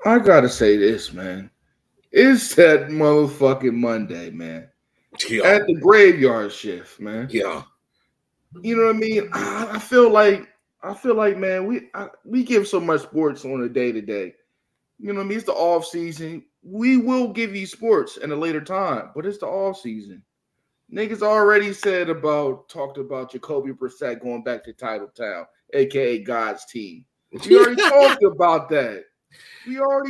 I gotta say this, man. It's that motherfucking Monday, man. Yeah. At the graveyard shift, man. Yeah. You know what I mean? I feel like, man, we give so much sports on a day to day. You know what I mean? It's the off season. We will give you sports in a later time, but it's the off season. Niggas already talked about Jacoby Brissett going back to Title Town, aka God's team. We already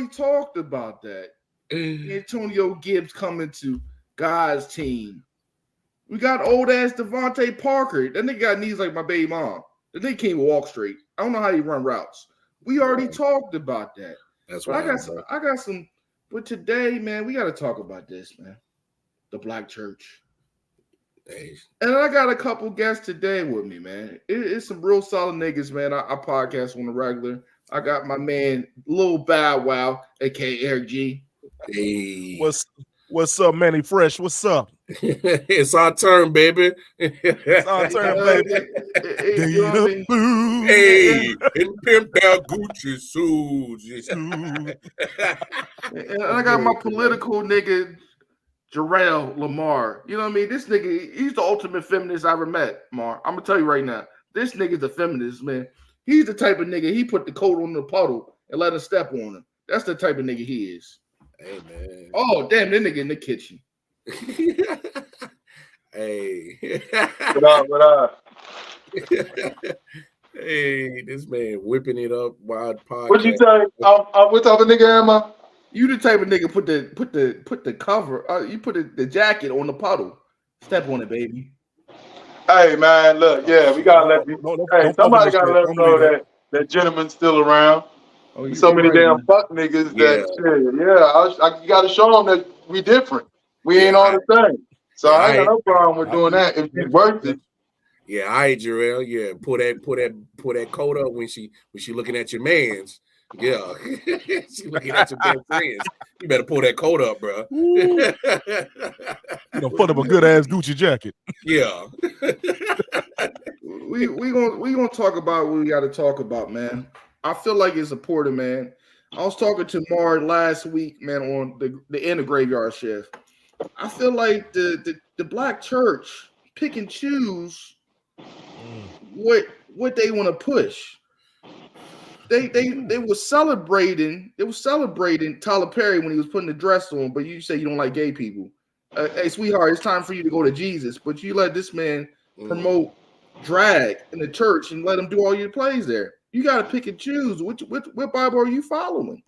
talked about that. Antonio Gibbs coming to God's team. We got old ass Devontae Parker. That nigga got knees like my baby mom. The nigga can't walk straight. I don't know how he run routes. We already talked about that. That's but right. I got some. But today, man, we got to talk about this, man. The Black Church. Hey. And I got a couple guests today with me, man. It's some real solid niggas, man. I podcast on the regular. I got my man Lil Bow Wow, aka Eric G. Hey. What's up, Manny Fresh? What's up? It's our turn, baby. It's our turn, baby. Hey, and pimp out Gucci suits. And I got my political nigga, Jarrell Lamar. You know what I mean? This nigga, he's the ultimate feminist I ever met, Mar. I'm gonna tell you right now. This nigga's a feminist, man. He's the type of nigga, he put the coat on the puddle and let her step on him. That's the type of nigga he is. Hey, man. Oh, damn, that nigga in the kitchen. Hey. What up? Hey, this man whipping it up. Wild podcast. What you say? What type of nigga am I? You the type of nigga put the cover. You put the jacket on the puddle. Step on it, baby. Hey man, look, yeah, we gotta let you. Hey, somebody gotta let them know that gentleman's still around. Oh, so many damn fuck niggas that you gotta show them that we different. We ain't all the same. So I ain't got no problem with doing that if it's worth it. Yeah, all right, Jarrell. Yeah, pull that coat up when she looking at your mans. Yeah, she looking at your best friends. You better pull that coat up, bro. You don't put up a good ass Gucci jacket. Yeah. we gonna talk about what we got to talk about, man. I feel like it's important, man. I was talking to Mar last week, man, on the end of graveyard shift. I feel like the Black Church pick and choose what they want to push. They were celebrating Tyler Perry when he was putting the dress on, but you say you don't like gay people. Hey, sweetheart, it's time for you to go to Jesus, but you let this man promote drag in the church and let him do all your plays there. You got to pick and choose. What Bible are you following?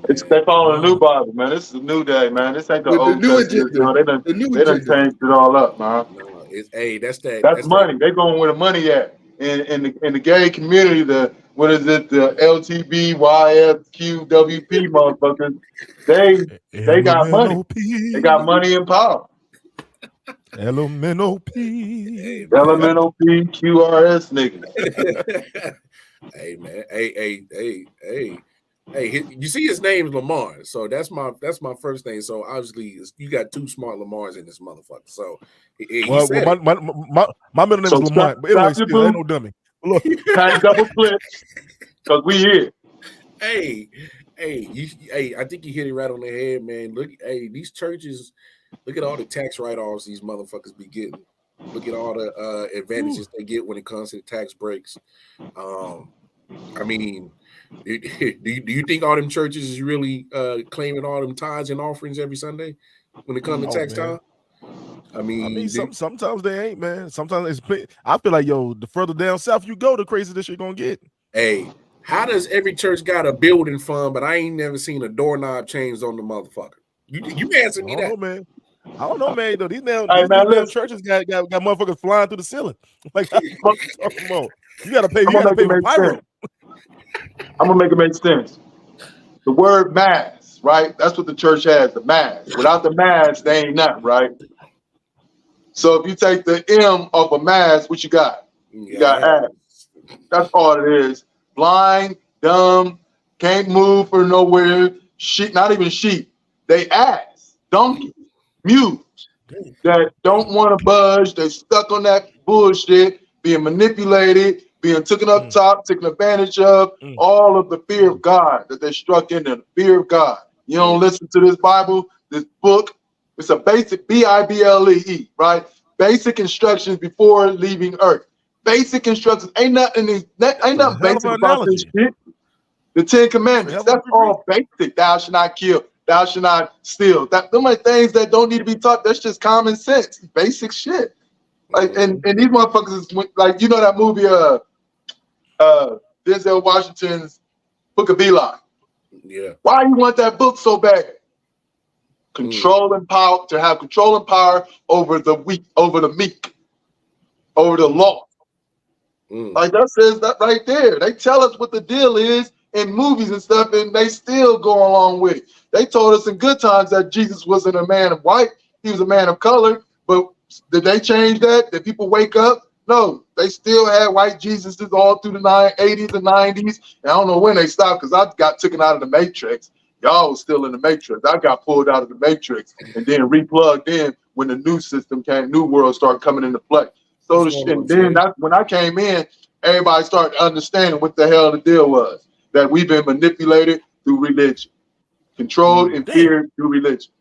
They following a new Bible, man. This is a new day, man. This ain't the old Testament. They done changed it all up, man. Hey, that's money. They going where the money at. In the gay community, the LTB, YFQWP motherfuckers, they got money. They got money and power. LMNOP. LMNOP QRS niggas. Hey man. Hey, you see his name is Lamar. So that's my first thing. So obviously you got two smart Lamars in this motherfucker. So my middle name is Lamar, but anyway, still ain't no dummy. Look, time double flips because we here. Hey, I think you hit it right on the head, man. Look, these churches, look at all the tax write-offs these motherfuckers be getting. Look at all the advantages they get when it comes to the tax breaks. I mean, do you think all them churches is really claiming all them tithes and offerings every Sunday when it comes to tax time? I mean, sometimes they ain't, man. Sometimes I feel like, the further down south you go, the crazier this shit gonna get. Hey, how does every church got a building fund, but I ain't never seen a doorknob changed on the motherfucker? You answer me that. I don't know, man. Though these damn churches got motherfuckers flying through the ceiling. Like, you gotta pay. You gotta pay for pyro. I'm gonna make it make sense. The word mass, right? That's what the church has. The mass. Without the mass, they ain't nothing, right? So if you take the M off a mass, what you got? You got ass. That's all it is. Blind, dumb, can't move for nowhere. Sheep, not even sheep. They ass, donkeys, mules that don't want to budge. They stuck on that bullshit, being manipulated, being taken up top, taken advantage of, all of the fear of God that they struck in there, the fear of God. You don't listen to this Bible, this book. It's a basic Bible, right? Basic instructions before leaving Earth. Basic instructions. Ain't nothing basic about this shit. The 10 Commandments. That's all basic. Thou shalt not kill. Thou shalt not steal. Them are things that don't need to be taught. That's just common sense. Basic shit. Like and these motherfuckers is like, you know that movie Denzel Washington's Book of Eli. Yeah. Why you want that book so bad? Control and power, to have control and power over the weak, over the meek, over the law. Like that says that right there. They tell us what the deal is in movies and stuff, and they still go along with it. They told us in good times that Jesus wasn't a man of white, he was a man of color. But did they change that? Did people wake up? No, they still had white Jesuses all through the 80s and 90s. And I don't know when they stopped because I got taken out of the Matrix. Y'all was still in the Matrix. I got pulled out of the Matrix and then replugged in when the new system came, new world started coming into play. So and then when I came in, everybody started understanding what the hell the deal was. That we've been manipulated through religion. Controlled and feared through religion.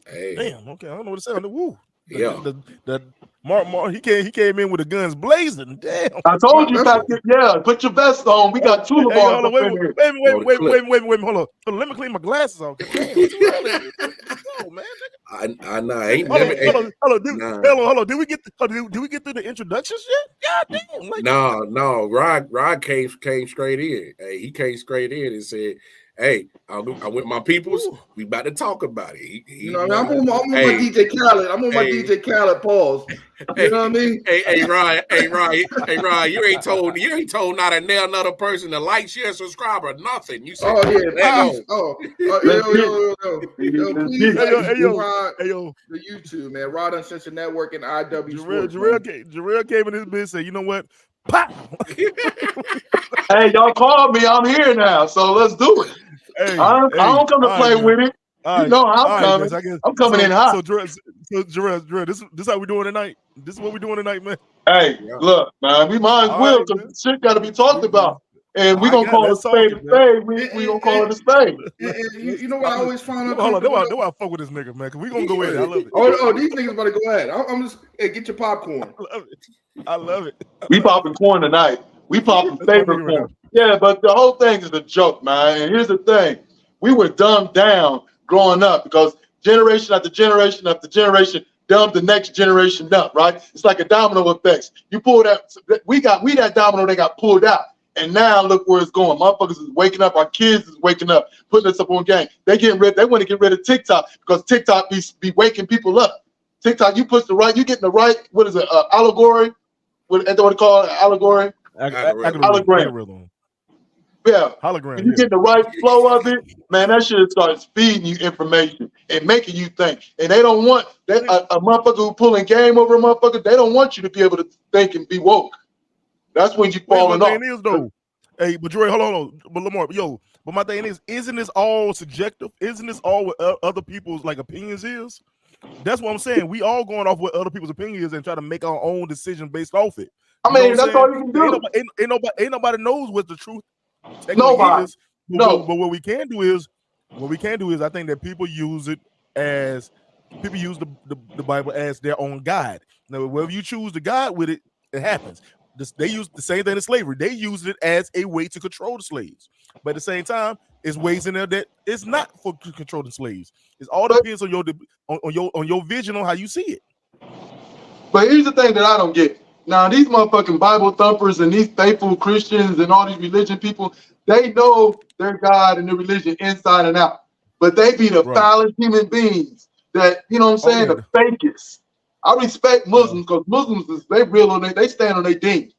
Hey. Damn, okay, I don't know what to say on the woo. Yeah. The Mark, he came in with the guns blazing. Damn. I told you, Patrick, put your vest on. We got two of them. Wait, hold on. Let me clean my glasses off. Damn, oh, man. I know. Ain't hold never. Hold on. Did we get through the introductions yet? God damn. Like, no. Rod came straight in. Hey, he came straight in and said, "Hey, I with my peoples. We about to talk about it." I'm on my DJ Khaled. I'm on my DJ Khaled pause. You know what I mean? Hey, Ryan, you ain't told not a nail another person to like, share, subscribe, or nothing. You said, please. Please the YouTube, man. Rod Uncensored Network and IW Sports. Jarrell came in this bitch and said, "You know what? Pop." Hey, y'all called me. I'm here now, so let's do it. I don't come to play with it. You know I'm coming. I'm coming in hot. So Jarrell, this how we doing tonight? This is what we doing tonight, man. Hey, look, man, we might as well, because shit got to be talked about. And we're going to call it a spade a spade. We going to call it a spade. You know what I always find out? Hold on, I fuck with this nigga, man, because we going to go in. I love it. Oh, these niggas about to go ahead. I'm just, get your popcorn. I love it. We popping corn tonight. We popping favorite corn. Yeah, but the whole thing is a joke, man. And here's the thing. We were dumbed down growing up because generation after generation after generation dumbed the next generation up, right? It's like a domino effect. You pull that, we that domino, they got pulled out. And now look where it's going. Motherfuckers is waking up. Our kids is waking up, putting us up on game. They want to get rid of TikTok because TikTok be waking people up. TikTok, you push the right, you getting the right, what is it, allegory? What they call it, allegory? Hologram. Yeah. Hologram. When you get the right flow of it, man, that shit starts feeding you information and making you think. And they don't want that a motherfucker who pulling game over a motherfucker, they don't want you to be able to think and be woke. That's when you falling off. Is, though. Hey, but Dre, hold on. But Lamar, but my thing is, isn't this all subjective? Isn't this all what other people's like opinions is? That's what I'm saying. We all going off what other people's opinions and try to make our own decision based off it. I mean, that's all you can do. Ain't nobody knows what the truth nobody is. But what we can do is I think that people use it as the Bible as their own guide. Now, wherever you choose to guide with it, it happens. They use the same thing in slavery. They used it as a way to control the slaves, but at the same time, it's ways in there that it's not for controlling slaves. It all depends on your vision on how you see it. But here's the thing that I don't get. Now, these motherfucking Bible thumpers and these faithful Christians and all these religion people, they know their God and their religion inside and out. But they be the foulest human beings that, you know what I'm saying, the fakest. I respect Muslims because Muslims, they real on they stand on their deen.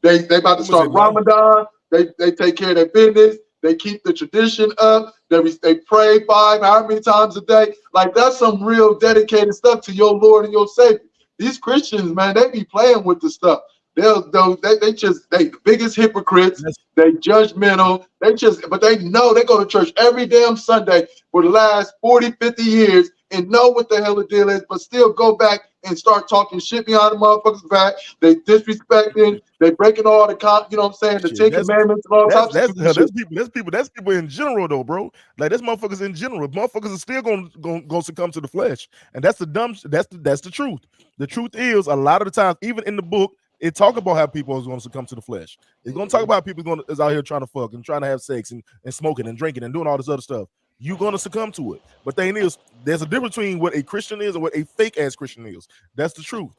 They about to start Ramadan. They take care of their business. They keep the tradition up. They pray 5 however many times a day. Like, that's some real dedicated stuff to your Lord and your Savior. These Christians, man, they be playing with the stuff. They the biggest hypocrites. They judgmental. But they know they go to church every damn Sunday for the last 40, 50 years, and know what the hell the deal is, but still go back and start talking shit behind the motherfuckers' back. They disrespecting, they breaking all the you know what I'm saying, the Ten Commandments and all types of shit. That's people in general though, bro. Like that's motherfuckers in general. Motherfuckers are still gonna succumb to the flesh, and that's the truth. The truth is, a lot of the times, even in the book, it talk about how people is going to succumb to the flesh. It's going to talk about people is out here trying to fuck and trying to have sex and smoking and drinking and doing all this other stuff. You're going to succumb to it. But the thing is, there's a difference between what a Christian is and what a fake ass Christian is. That's the truth.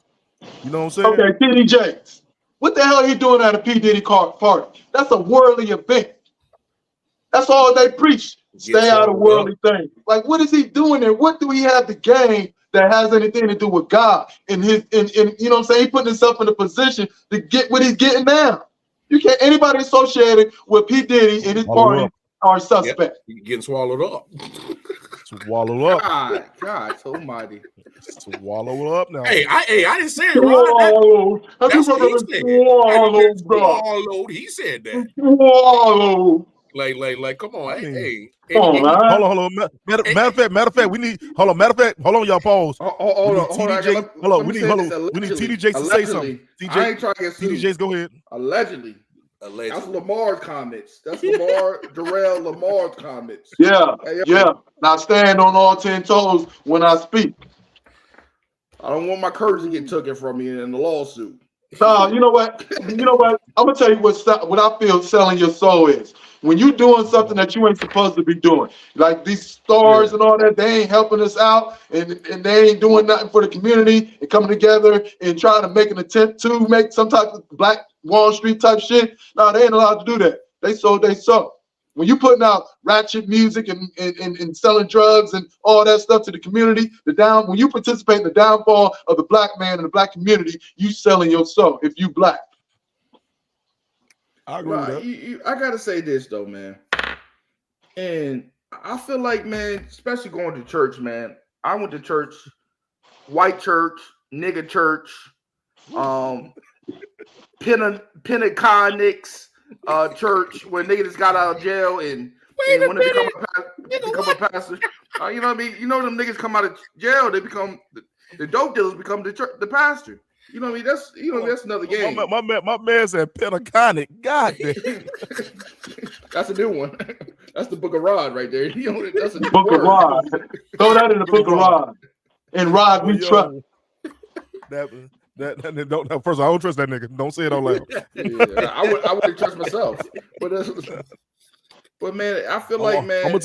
You know what I'm saying? Okay, P.D. Jakes. What the hell are you doing at a P. Diddy party? That's a worldly event. That's all they preach. Stay out of worldly things. Like, what is he doing there? What do he have to gain that has anything to do with God? And you know what I'm saying? He putting himself in a position to get what he's getting now. You can't, anybody associated with P. Diddy and his party are suspect. You're getting swallowed up. Swallow up. God almighty. Swallow up now. Hey, I didn't say it, Ron. That's what he said. Swallowed. He said that. Swallowed. Like, come on, hey. Hold on. Matter of fact, we need. Hold on, y'all. Pause. Hold on. We need TD Jakes to say something. I ain't trying to get sued. TD Jakes, go ahead. Allegedly. That's Lamar's comments. That's Darrell Lamar's comments. Yeah. Now stand on all 10 toes when I speak. I don't want my courage to get taken from me in the lawsuit. No, you know what? I'm gonna tell you what I feel selling your soul is. When you doing something that you ain't supposed to be doing, like these stars and all that, they ain't helping us out, and they ain't doing nothing for the community and coming together and trying to make an attempt to make some type of Black Wall Street type shit. No, they ain't allowed to do that. They sold. When you putting out ratchet music and selling drugs and all that stuff to the community, when you participate in the downfall of the Black man and the Black community, you selling your soul if you Black. I agree with that. I gotta say this though, man. And I feel like, man, especially going to church, man. I went to church, white church, nigga church, Penteconics church, where niggas got out of jail and when they become a pastor. You know what I mean? You know them niggas come out of jail, they become the dope dealers become the pastor. You know what I mean? That's another game. My man said Pentaconic. God damn. That's a new one. That's the Book of Rod right there. That's a new Book of Rod. Throw that in the Book of Rod. And Rod, we trust. First of all, I don't trust that nigga. Don't say it out loud. Yeah, I wouldn't trust myself. But man, I feel like, man, I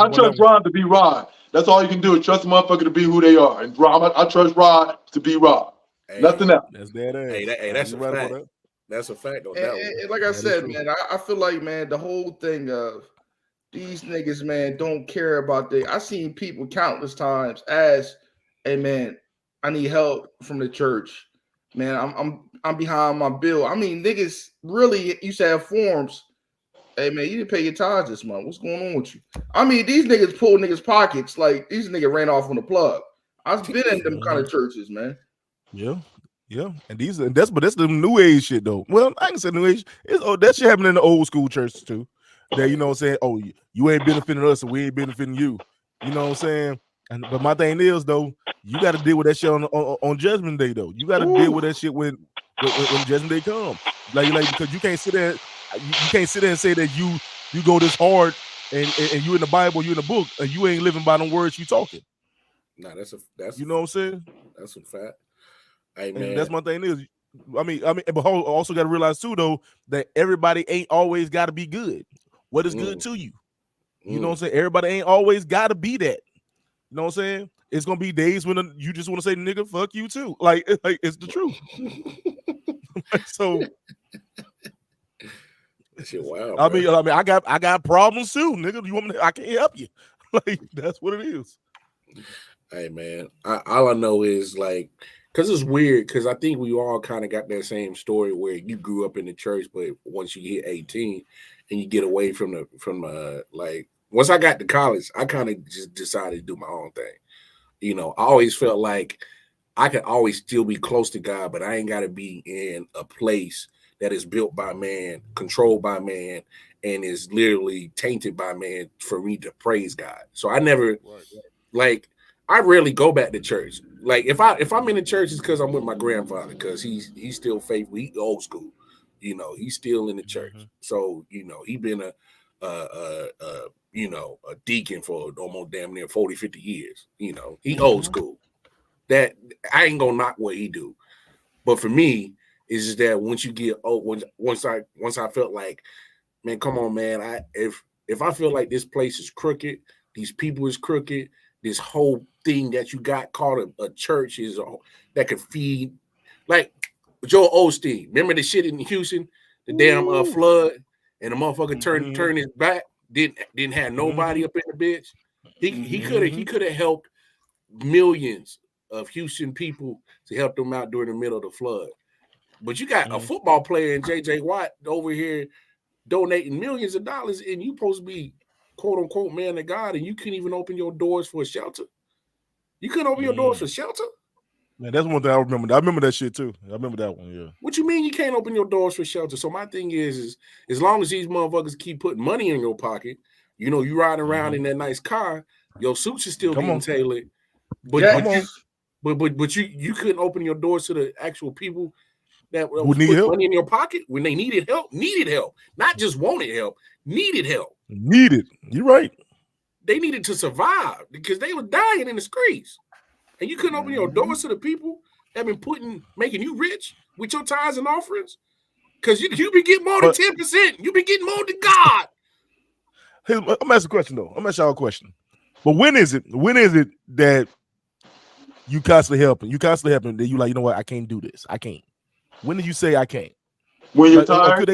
trust Rod to be Rod. That's all you can do is trust a motherfucker to be who they are. And I trust Rod to be Rod. Hey, nothing else. That's that ass. Hey, that's a fact. That's a fact on that one. And like I said, man, I feel like, man, the whole thing of these niggas, man, don't care about I seen people countless times ask, hey, man, I need help from the church. Man, I'm behind my bill. I mean, niggas really used to have forms. Hey, man, you didn't pay your tithes this month. What's going on with you? I mean, these niggas pull niggas' pockets like these niggas ran off on the plug. I've been in them kind of churches, man. Yeah. And that's the new age shit though. Well, I can say new age. That shit happening in the old school churches too. That, you know what I'm saying? Oh, you ain't benefiting us, and we ain't benefiting you. You know what I'm saying? But my thing is though, you got to deal with that shit on Judgment Day though. You got to deal with that shit when Judgment Day comes. Like because you can't sit there. You can't sit there and say that you go this hard and you in the Bible, you in the book, and you ain't living by them words you talking. Nah, that's you know what I'm saying? That's a fact. Hey, man. And that's my thing is, I mean, but also got to realize too though that everybody ain't always got to be good. What is good to you? You know what I'm saying? Everybody ain't always got to be that. You know what I'm saying? It's gonna be days when you just want to say nigga, fuck you too. Like it's the truth. So. Shit, wow. I mean, I got problems too, nigga. You want me? I can't help you. Like that's what it is. Hey, man. All I know is like, cause it's weird. Cause I think we all kind of got that same story where you grew up in the church, but once you hit 18 and you get away from like once I got to college, I kind of just decided to do my own thing. You know, I always felt like I could always still be close to God, but I ain't got to be in a place that is built by man, controlled by man, and is literally tainted by man for me to praise God. So I never, like, I rarely go back to church. Like if I'm in the church, it's because I'm with my grandfather, because he's still faithful. He old school, he's still in the church. Mhm. So he been a deacon for almost damn near 40, 50 years. He old school. That I ain't gonna knock what he do. But for me, it's just that once you get once I felt like, man, come on, man. If I feel like this place is crooked, these people is crooked, this whole thing that you got called a church is that could feed, like Joel Osteen. Remember the shit in Houston, the damn flood, and the motherfucker turned his back, didn't have nobody up in the bitch. He could have helped millions of Houston people to help them out during the middle of the flood. But you got a football player in J.J. Watt over here donating millions of dollars, and you supposed to be quote unquote man of God, and you couldn't even open your doors for a shelter. You couldn't open your doors for shelter? Man, that's one thing I remember. I remember that shit too. I remember that one, yeah. What you mean you can't open your doors for shelter? So my thing is as long as these motherfuckers keep putting money in your pocket, you riding around in that nice car, your suits is still getting tailored. But you couldn't open your doors to the actual people that who need help, money in your pocket when they needed help, not just wanted help, needed help. Needed. You're right. They needed to survive because they were dying in the streets. And you couldn't open your doors to the people that been making you rich with your tithes and offerings? Because you been getting more than 10%. You been getting more than God. Hey, I'm gonna ask a question though. I'm gonna ask y'all a question. But when is it that you constantly helping? That you like, you know what, I can't do this. I can't. When did you say I can't? When you're tired,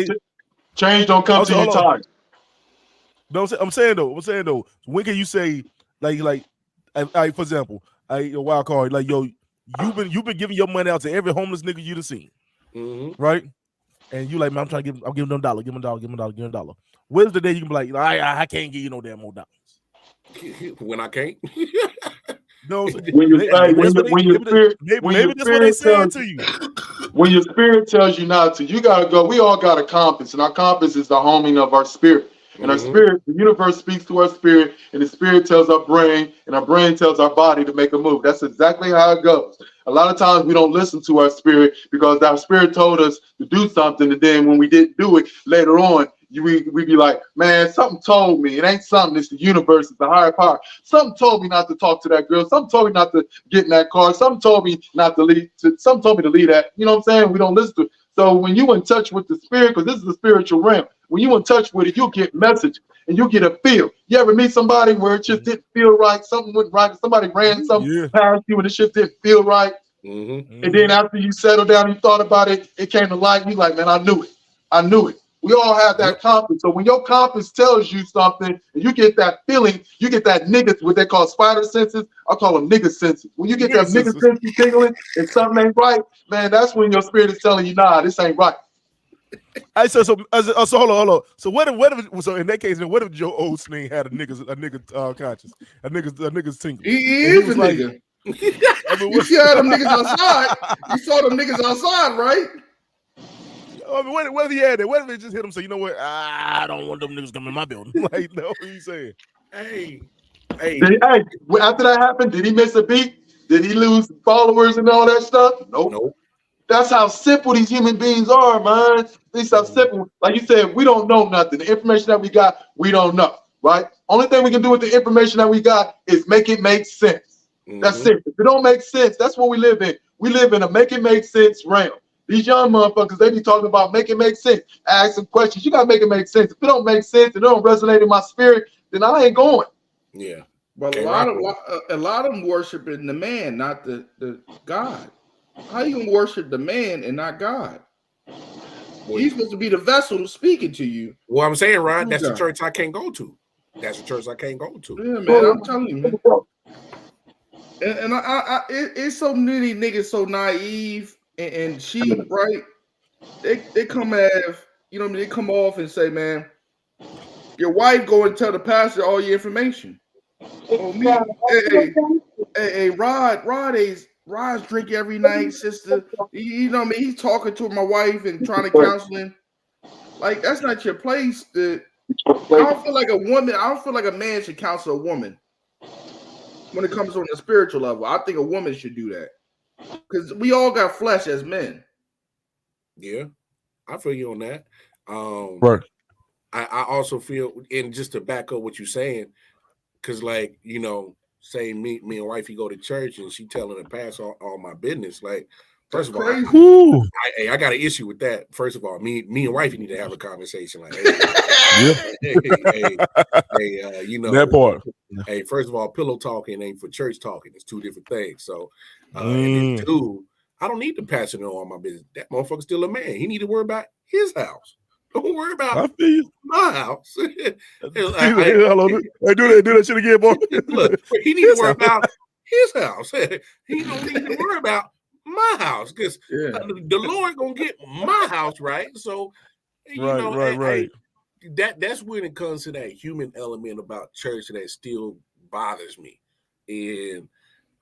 change don't come to you tired. No, I'm saying though, when can you say like for example, a wild card, like yo, you've been giving your money out to every homeless nigga you done seen, right? And you like, man, I'm giving them $1, give them $1. When's the day you can be like, I can't give you no damn more dollars? When I can't. No, maybe that's what they saying to you. When your spirit tells you not to, you gotta go. We all got a compass, and our compass is the homing of our spirit. And our spirit, the universe speaks to our spirit, and the spirit tells our brain, and our brain tells our body to make a move. That's exactly how it goes. A lot of times we don't listen to our spirit because our spirit told us to do something, and then when we didn't do it later on, we be like, man, something told me. It ain't something. It's the universe. It's the higher power. Something told me not to talk to that girl. Something told me not to get in that car. Something told me not to leave. Something told me to leave that. You know what I'm saying? We don't listen to it. So when you in touch with the spirit, because this is the spiritual realm, when you in touch with it, you'll get message and you'll get a feel. You ever meet somebody where it just didn't feel right? Something went right. Somebody ran something past you and the shit didn't feel right. And then after you settled down, you thought about it, it came to light. You like, man, I knew it. We all have that compass. So when your compass tells you something and you get that feeling, you get that nigga, what they call spider senses. I call them nigga senses. When you get that nigga sense tingling and something ain't right, man, that's when your spirit is telling you, nah, this ain't right. I said so hold on. So what if so in that case, then what if Joe Osteen had a nigga conscious, a nigga's tingle? He is a nigga. I mean, you see how them niggas outside? You saw them niggas outside, right? I mean, what if he had that? What if they just hit him? So you know what? I don't want them niggas coming in my building. Like, no, what are you saying? Hey. After that happened, did he miss a beat? Did he lose followers and all that stuff? Nope. That's how simple these human beings are, man. These are simple. Like you said, we don't know nothing. The information that we got, we don't know, right? Only thing we can do with the information that we got is make it make sense. That's it. If it don't make sense, that's what we live in. We live in a make it make sense realm. These young motherfuckers, they be talking about make it make sense. Ask some questions. You gotta make it make sense. If it don't make sense, it don't resonate in my spirit, then I ain't going. Yeah. But a lot of them worshiping the man, not the God. How you gonna worship the man and not God? He's supposed to be the vessel speaking to you. Well, I'm saying, Rod, that's the church I can't go to. That's the church I can't go to. Yeah, man, I'm telling you, man. And it's so many niggas so naive and cheap, right? They come have, you know what I mean? They come off and say, man, your wife go and tell the pastor all your information. Oh, me, hey, Rod's drink every night, sister. You know what I mean? He's talking to my wife and trying to counsel him. Like, that's not your place. I don't feel like a man should counsel a woman. when it comes on the spiritual level. I think a woman should do that because we all got flesh as men. Yeah, I feel you on that. Right. I also feel, and just to back up what you're saying, because like, you know, say me and wifey go to church and she telling the pastor all my business. Like, first of all, I got an issue with that. First of all, me and wifey need to have a conversation. Like, hey, you know, that part. Hey, first of all, pillow talking ain't for church talking. It's two different things. So, and then two, I don't need the pastor to know all my business. That motherfucker's still a man. He need to worry about his house. Don't worry about my house. Hey, do that shit again, boy. Look, he need to worry about his house. He don't need to worry about my house because the Lord gonna get my house right. So, you know, right. That's when it comes to that human element about church that still bothers me. And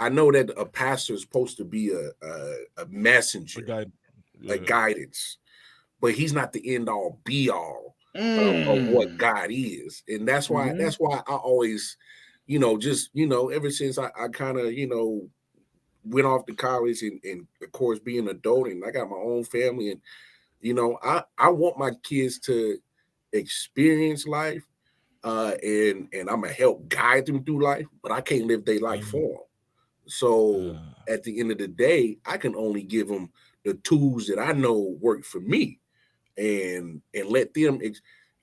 I know that a pastor is supposed to be a messenger, a guidance. But he's not the end all be all of what God is. And that's why I always, you know, just, you know, ever since I kind of, you know, went off to college and of course being an adult and I got my own family and, you know, I want my kids to experience life and I'm gonna help guide them through life, but I can't live their life for them. So at the end of the day, I can only give them the tools that I know work for me. And let them,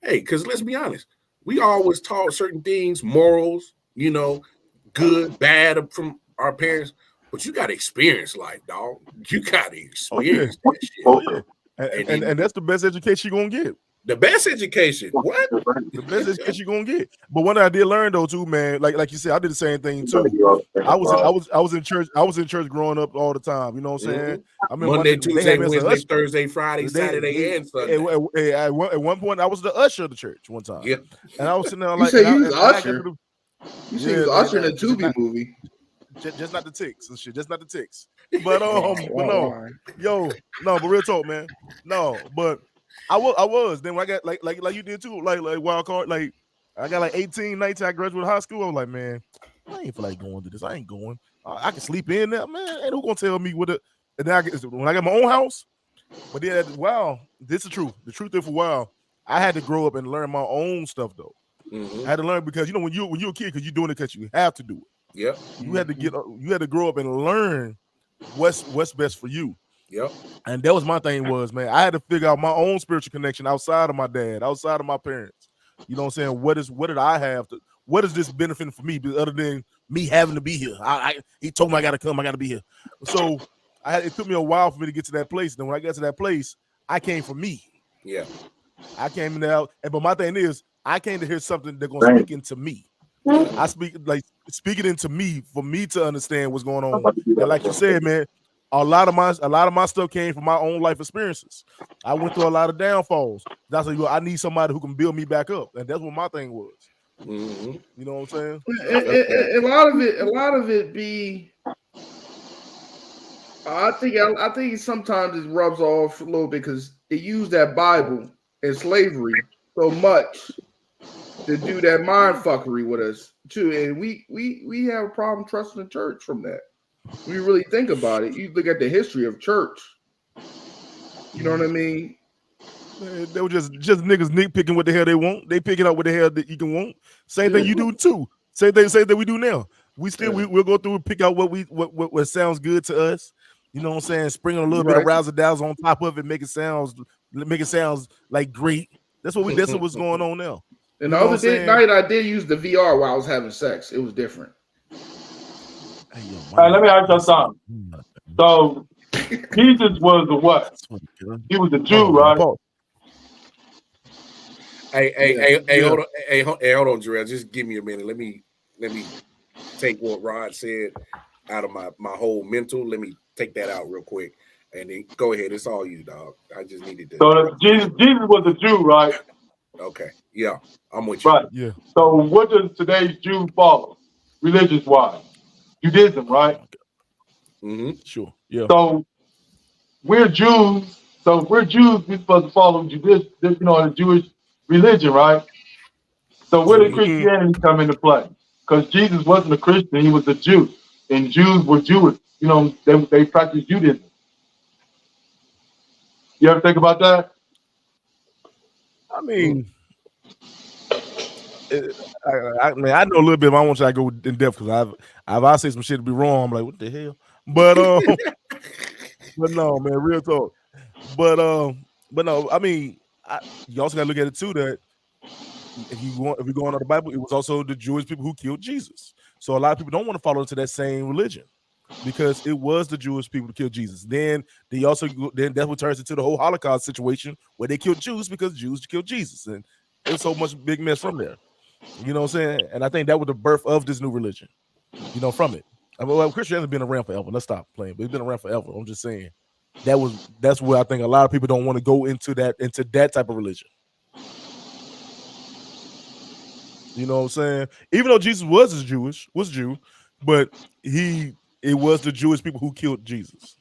because let's be honest, we always taught certain things, morals, you know, good, bad from our parents, but you got to experience life, dog. You got to experience that shit. And that's the best education you're going to get. The best education. What? The best education you're gonna get. But one thing I did learn though, too, man, like you said, I did the same thing too. I was in church. I was in church growing up all the time. You know what I'm saying? I mean, Monday, Tuesday, Wednesday, Thursday, Friday, Saturday, and Sunday. At one point, I was the usher of the church one time. Yeah. And I was sitting there You like, said you was usher. You said you was usher in a Tubi movie. Just not the ticks and shit. Just not the ticks. But but no, but real talk, man. No, but. I was. Then when I got like you did too, like wild card. Like I got like 18, 19. I graduated high school. I was like, man, I ain't feel like going to this. I ain't going. I can sleep in there, man. Ain't who gonna tell me what? And then when I got my own house. But then, wow, this is the truth. The truth is, for a while, I had to grow up and learn my own stuff though. I had to learn because you know when you're a kid, because you're doing it because you have to do it. Yep. You had to grow up and learn what's best for you. Yep. And that was my thing was, man, I had to figure out my own spiritual connection outside of my dad, outside of my parents. You know what I'm saying? What did I have to, what is this benefiting for me other than me having to be here? He told me I got to come, I got to be here. So it took me a while for me to get to that place. Then when I got to that place, I came for me. Yeah. I came in there, but my thing is, I came to hear something that's going to speak into me. I speak it into me for me to understand what's going on. And like you said, man, a lot of my stuff came from my own life experiences. I went through a lot of downfalls. That's like, I need somebody who can build me back up, and that's what my thing was. You know what I'm saying? A lot of it be. I think sometimes it rubs off a little bit because they use that Bible and slavery so much to do that mind fuckery with us too, and we have a problem trusting the church from that. When you really think about it, you look at the history of church. You know what I mean? They were just niggas nitpicking what the hell they want. They picking up what the hell that you can want. Same thing you do too. Same thing we do now. We'll go through and pick out what sounds good to us. You know what I'm saying? Sprinkle a little bit of razzle dazzle on top of it, make it sounds like great. That's what's going on now. And the other night I did use the VR while I was having sex. It was different. Hey, let me ask you something. So Jesus was the what? He was a Jew, right? Hey, hold on, Jarrell. Just give me a minute. Let me take what Rod said out of my whole mental. Let me take that out real quick. And then go ahead. It's all you, dog. I just needed to. So Jesus was a Jew, right? Okay. Yeah, I'm with you. Right. Yeah. So what does today's Jew follow, religious-wise? Judaism, right? Sure. Yeah. So we're Jews. We're supposed to follow the Jewish religion, right? So where did Christianity come into play? because Jesus wasn't a Christian, he was a Jew. And Jews were Jewish. You know, they practiced Judaism. You ever think about that? I mean, I mean, I know a little bit. But I want you to go in depth because I say some shit to be wrong. I'm like, what the hell? But but no, man, real talk. But no, I mean, you also got to look at it too that if you go on the Bible, it was also the Jewish people who killed Jesus. So a lot of people don't want to follow into that same religion because it was the Jewish people who killed Jesus. Then that's what turns into the whole Holocaust situation where they killed Jews because Jews killed Jesus, and there's so much big mess from there. You know what I'm saying? And I think that was the birth of this new religion. You know, from it. I mean, well, Christianity has been around forever. Let's stop playing, but it's been around forever. I'm just saying that's where I think a lot of people don't want to go into that type of religion. You know what I'm saying? Even though Jesus was Jew, but it was the Jewish people who killed Jesus,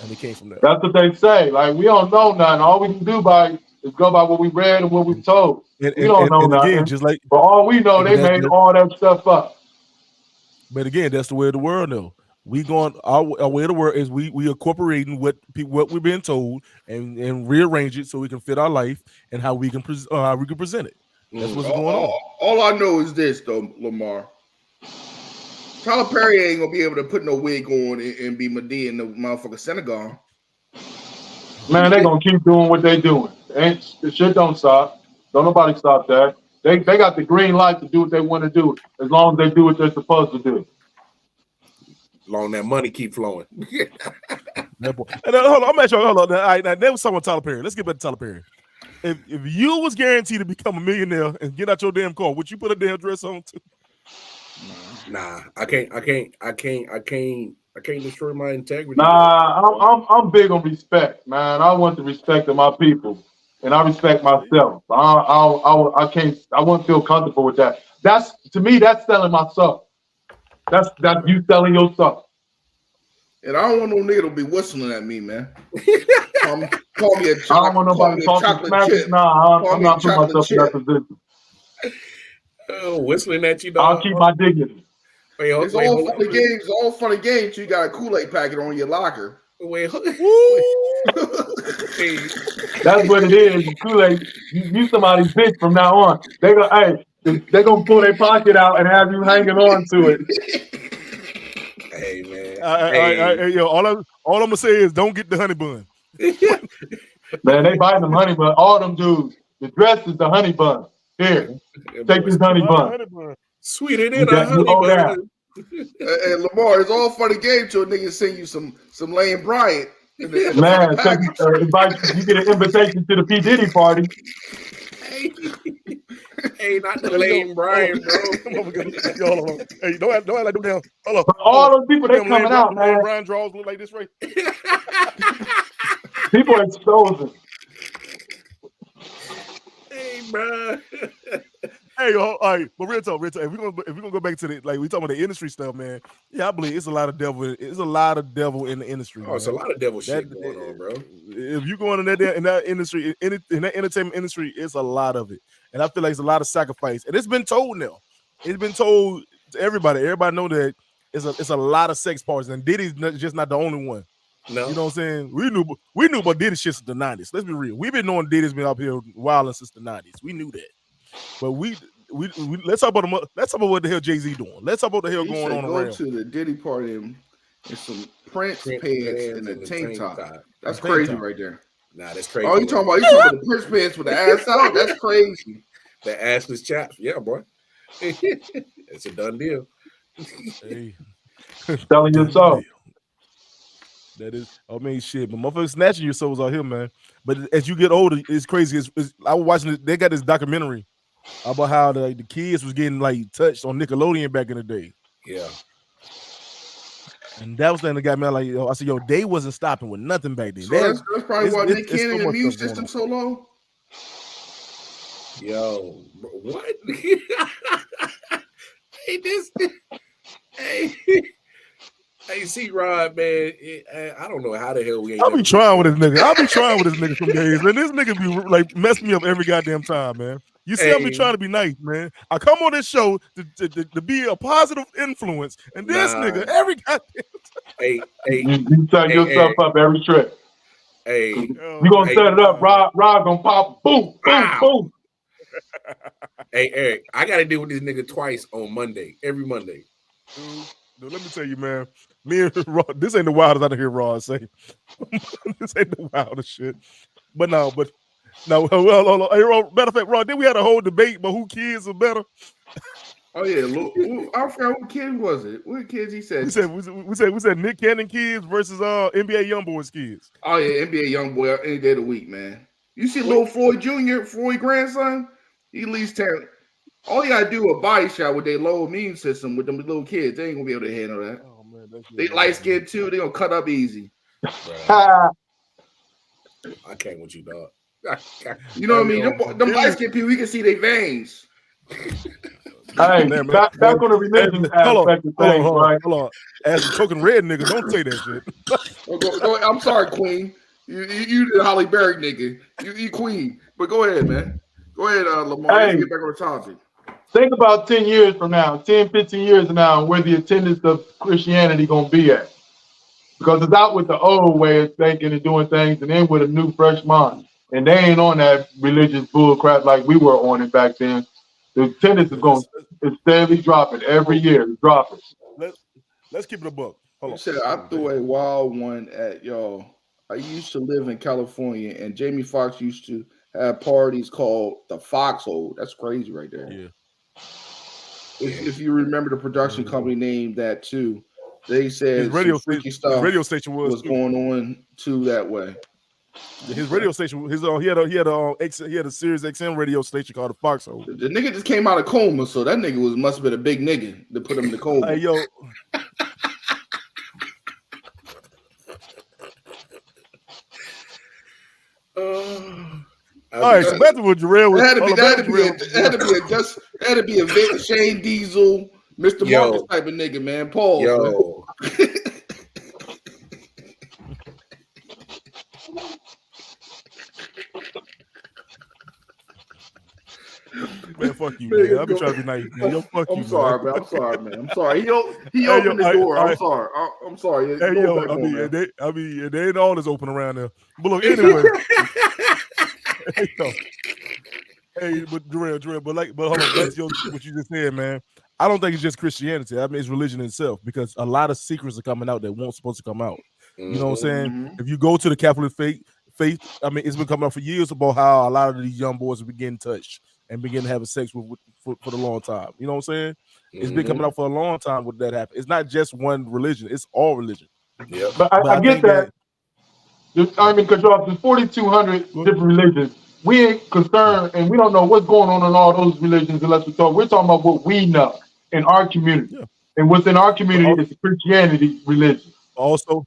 and it came from there. That's what they say. Like, we don't know nothing. All we can do is go by what we read and what we told. We don't know nothing. Again, just like, but all we know, they made all that stuff up. But again, that's the way of the world, though. We going our way of the world is we incorporating what we've been told and rearrange it so we can fit our life and how we can present it. That's what's going on. All I know is this, though, Lamar. Tyler Perry ain't gonna be able to put no wig on and be Medea in the motherfucking synagogue. Man, they gonna keep doing what they doing. The shit don't stop. Don't nobody stop that. They got the green light to do what they want to do as long as they do what they're supposed to do. As long as that money keep flowing. And hold on, I'm at you. Hold on. Now, there was someone Tyler Perry. Let's get back to Tyler Perry. If you was guaranteed to become a millionaire and get out your damn car, would you put a damn dress on too? Nah, I can't destroy my integrity. Nah, I'm big on respect, man. I want the respect of my people, and I respect myself. I wouldn't feel comfortable with that. To me, that's selling myself. That's you selling yourself. And I don't want no nigga to be whistling at me, man. Call me a chocolate. I don't want nobody talking smack. Nah, I'm not putting myself in that position. Whistling at you, dog. I'll keep my dignity. It's all fun and games. You got a Kool-Aid packet on your locker. That's what it is. Kool-Aid. You somebody's bitch from now on. They gonna pull their pocket out and have you hanging on to it. Hey, man. Yo, all I'm gonna say is don't get the honey bun. Man, they buying the honey bun. All them dudes. The dress is the honey bun. Here, take this honey bun. Sweeter than a honey bun. And Lamar, it's all fun and games till a nigga send you some Lane Bryant. Man, you get an invitation to the P. Diddy party. Hey, not the Lane Bryant, bro. Hold on. Hey, don't act like them down. Hold on. All those people, they coming out, man. Brian draws look like this, right? People are exposing. Hey, bro. Hey, all right, but real talk. If we're gonna go back to the we talking about the industry stuff, man. Yeah, I believe it's a lot of devil. It's a lot of devil in the industry. Oh, it's a lot of devil shit going on, bro. If you go in that industry, in that entertainment industry, it's a lot of it, and I feel like it's a lot of sacrifice. And it's been told now. It's been told to everybody. Everybody know that it's a lot of sex parties, and Diddy's just not the only one. No, you know what I'm saying? We knew about Diddy shit since the 90s. Let's be real. We've been knowing Diddy's been up here wilding since the 90s. We knew that. But we let's talk about what the hell Jay-Z doing. Let's talk about the hell going on around. Go to the Diddy party and some Prince pants and a tank top. That's crazy right there. Nah, that's crazy. Oh, you talking about the Prince pants with the ass out? That's crazy. The assless chaps. Yeah, boy. It's a done deal. Hey. Selling yourself. That is, I mean, shit. But motherfuckers snatching your souls out here, man. But as you get older, it's crazy. I was watching it. They got this documentary about how the kids was getting touched on Nickelodeon back in the day. Yeah. And that was the thing that got me like, I said, they wasn't stopping with nothing back then. So that's probably why Nick Cannon immune system so low. Yo, what? Hey, C-Rod, man, I don't know how the hell we ain't. I'll be trying with this nigga. Some days, man. This nigga be messing me up every goddamn time, man. You see, I be trying to be nice, man. I come on this show to be a positive influence, and this nigga every goddamn Hey, you set yourself up every trip. Hey, you gonna set it up. Rob gonna pop. Boom, boom, boom. Hey, Eric, I got to deal with this nigga twice on Monday. Every Monday. Dude, let me tell you, man. Me and Raw, this ain't the wildest I hear Raw say. This ain't the wildest shit. But no. Well, hey, Raw, matter of fact, Raw, then we had a whole debate about who kids are better. Oh yeah, I forgot what kid was it? What kids he said? We said Nick Cannon kids versus NBA YoungBoys kids. Oh yeah, NBA YoungBoy any day of the week, man. You see little Floyd Jr., Floyd grandson, he leads talent. All you gotta do a body shot with their low immune system with them little kids. They ain't gonna be able to handle that. Oh man, they light skinned too. They gonna cut up easy. I can't with you, dog. You know what I mean? Them light skinned people, we can see their veins. Hey, back on the religion aspect of things, right? Hold on. As a token red nigga, don't say that shit. I'm sorry, Queen. You the Holly Berry nigga. You Queen. But go ahead, man. Go ahead, Lamar. Let's get back on the topic. Think about 10 years from now, 10, 15 years from now, where the attendance of Christianity gonna be at. Because it's out with the old way of thinking and doing things, and then with a new, fresh mind. And they ain't on that religious bull crap like we were on it back then. The attendance is going to steadily dropping every year. It's dropping. Let's keep it a book. Hold on. Said, I threw a wild one at y'all. I used to live in California, and Jamie Foxx used to have parties called the Foxhole. That's crazy right there. Yeah. If you remember the production company named that too, they said his radio freaky stuff station was going on too that way. His radio station, he had a Sirius XM radio station called the Foxhole. The nigga just came out of coma, so that nigga must have been a big nigga to put him in the coma. Hey yo. All right, so back to what Jarrell was. Had to be a Shane Diesel, Mr. Marcus type of nigga, man. Paul. Yo. Man, fuck you, man. I've been trying to be nice, man. Yo, fuck you. I'm sorry, man. I'm sorry. He opened the door. I'm sorry. Hey, they ain't all this open around there. But look, anyway. Hey, but Jarrell, but hold on, that's what you just said, man. I don't think it's just Christianity. I mean, it's religion itself, because a lot of secrets are coming out that weren't supposed to come out. You know what I'm saying? Mm-hmm. If you go to the Catholic faith, I mean, it's been coming out for years about how a lot of these young boys have been getting touched and begin having sex for the long time. You know what I'm saying? Mm-hmm. It's been coming out for a long time with that happen. It's not just one religion; it's all religion. Yeah, but I get that. I mean, because there's 4,200 different religions. We ain't concerned, and we don't know what's going on in all those religions unless we talk. We're talking about what we know in our community, and what's in our community is Christianity religion. Also,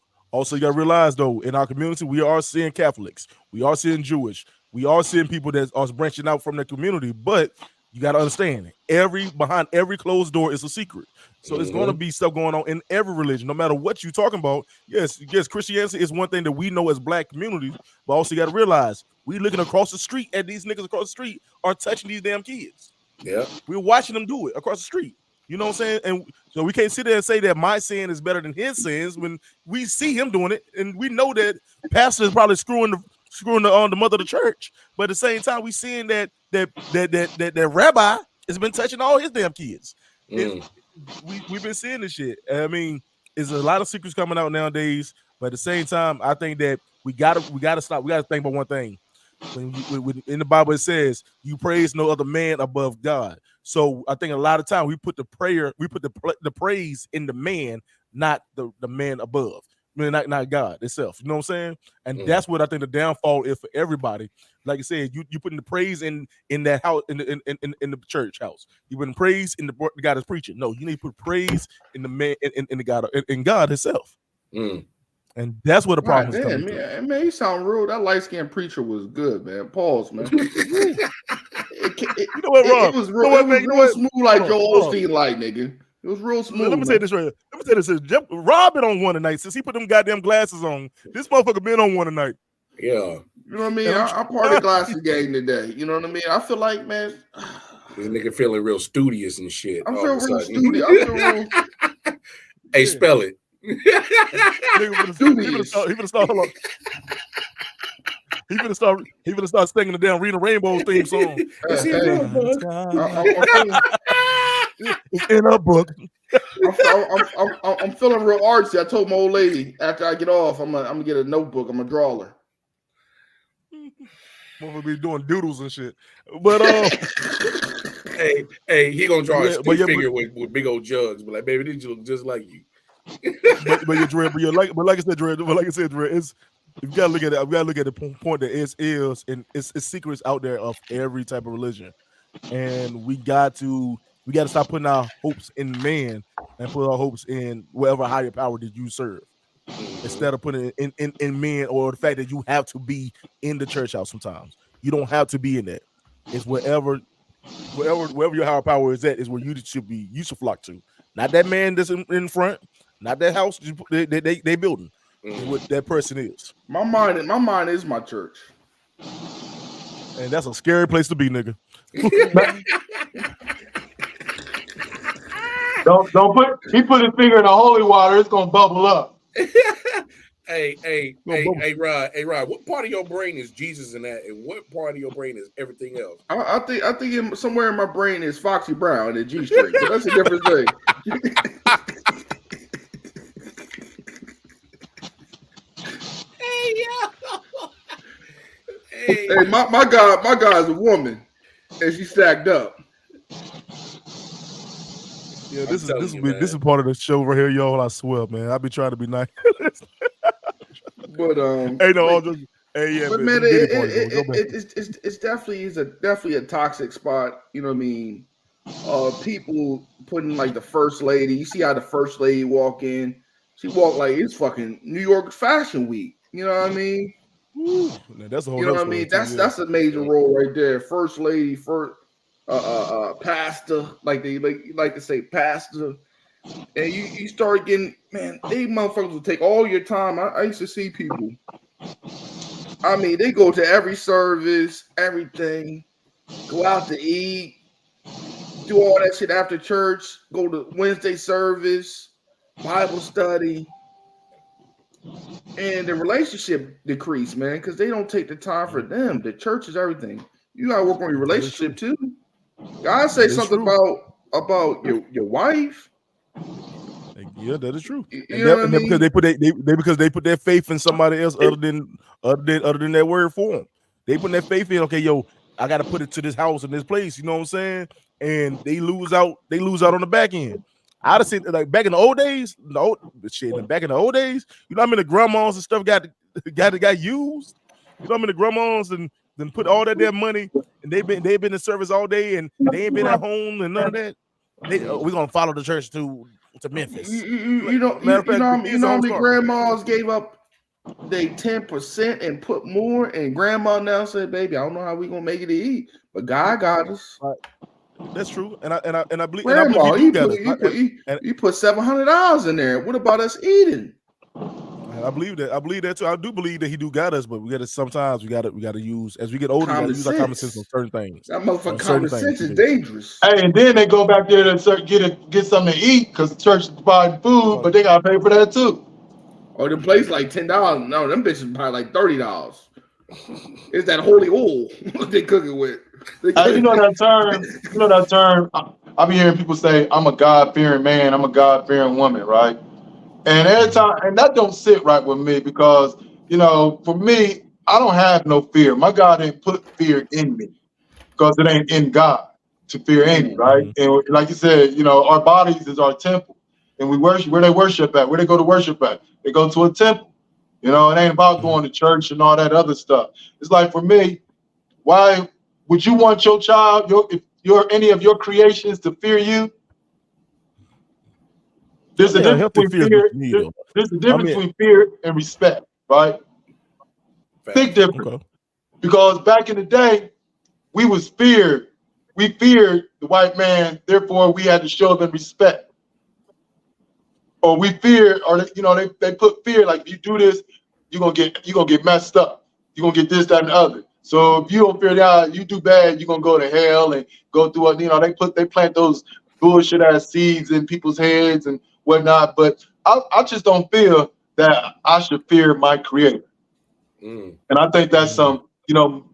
you got to realize, though, in our community, we are seeing Catholics, we are seeing Jewish, we are seeing people that are branching out from the community. But you got to understand, behind every closed door is a secret. So there's going to be stuff going on in every religion, no matter what you're talking about. Yes, Christianity is one thing that we know as Black communities, but also you got to realize we looking across the street at these niggas across the street are touching these damn kids. Yeah, we're watching them do it across the street. You know what I'm saying? And so we can't sit there and say that my sin is better than his sins when we see him doing it, and we know that pastor is probably screwing the mother of the church. But at the same time, we seeing that rabbi has been touching all his damn kids. We've been seeing this shit. I mean, there's a lot of secrets coming out nowadays. But at the same time, I think that we gotta stop. We gotta think about one thing. When in the Bible it says, "You praise no other man above God." So I think a lot of time we put the praise in the man, not the man above. I mean, not God itself. You know what I'm saying? And that's what I think the downfall is for everybody. Like I said, you putting the praise in that house in the church house. You putting praise in the God is preaching. No, you need to put praise in the man in the God in God Himself. And that's what the problem is. Man, he sound rude. That light-skinned preacher was good, man. Pause, man. You know what, Rob? It was real smooth, like Joel Osteen, like nigga. It was real smooth. Let me say this right here. Let me say this. Rob been on one tonight since he put them goddamn glasses on. This motherfucker been on one tonight. Yeah. You know what I mean? I'm part of the glasses gang today. You know what I mean? I feel like, man, this nigga feeling real studious and shit. I'm all feeling of a real sudden. studious. I feel real. Hey, spell it. He finna start. Hold on. He finna start singing the damn Reading Rainbows theme song. It's in Hey, your book. It's in a book. I'm feeling real artsy. I told my old lady after I get off, I'm gonna get a notebook. I'm gonna draw her. We'll be doing doodles and shit. But hey, he gonna draw a stick figure but, with big old jugs. But like, baby, these look just like you. but you're Dre, like I said, Dre, it's you gotta look at it. We gotta look at the point that it's secrets out there of every type of religion, and we got to stop putting our hopes in man and put our hopes in whatever higher power that you serve, instead of putting it in men, or the fact that you have to be in the church house. Sometimes you don't have to be in that. It's wherever your higher power is at is where you should flock to. Not that man that's in front, not that house they building. What that person is. My mind is my church, and that's a scary place to be, nigga. Don't put. He put his finger in the holy water. It's gonna bubble up. Hey, Rod. What part of your brain is Jesus in that, and what part of your brain is everything else? I think somewhere in my brain is Foxy Brown and G String, but that's a different thing. Hey, my God is a woman, and she's stacked up. Yeah, this is part of the show right here, y'all. I swear, man. I be trying to be nice. But hey, no, like, hey, yeah, but man, it's definitely a toxic spot. You know what I mean? People putting like the first lady. You see how the first lady walk in? She walked like it's fucking New York Fashion Week. You know what I mean? Ooh, that's a whole. You know what I mean? That's a major role right there. First lady, first pastor, like they like to say pastor. And you start getting, man, these motherfuckers will take all your time. I used to see people. I mean, they go to every service, everything, go out to eat, do all that shit after church, go to Wednesday service, Bible study. And the relationship decrease, man, because they don't take the time for them. The church is everything. You gotta work on your relationship too. God say something about your wife. Yeah, that is true. You know what I mean? Because they put their faith in somebody else other than that word for them. They put their faith in, okay, yo, I gotta put it to this house and this place, you know what I'm saying? And they lose out on the back end. I'd have said, like, back in the old days, you know how many grandmas and stuff got used? You know how many grandmas and then put all that damn money, and they've been in service all day and they ain't been at home and none of that. We're gonna follow the church to Memphis. You know how many grandmas gave up they 10% and put more, and grandma now said, baby, I don't know how we gonna make it to eat, but God got us. That's true, and I believe. Grandma, you put $700 in there. What about us eating? I believe that too. I do believe that he do got us, but we gotta use, as we get older, we gotta use our common sense on certain things. That motherfucking common sense is dangerous. Hey, and then they go back there to get something to eat because the church is buying food, but they gotta pay for that too. Or the place like $10. No, them bitches probably like $30. It's that holy oil they cook it with. You know that term. I be hearing people say, "I'm a God-fearing man. I'm a God-fearing woman," right? And every time, and that don't sit right with me because, you know, for me, I don't have no fear. My God ain't put fear in me because it ain't in God to fear any, right? And like you said, you know, our bodies is our temple, and we worship where they worship at. Where they go to worship at? They go to a temple. You know, it ain't about going to church and all that other stuff. It's like, for me, why would you want your child, any of your creations to fear you? There's a difference between fear. There's a difference between fear and respect, right? Big difference. Okay. Because back in the day, we was feared. We feared the white man, therefore we had to show them respect. Or they put fear, like, if you do this, you're gonna get messed up. you're gonna get this, that, and the other. So if you don't figure it out, you do bad, you're gonna go to hell and go through what they plant those bullshit ass seeds in people's heads and whatnot. But I just don't feel that I should fear my creator. And I think that's some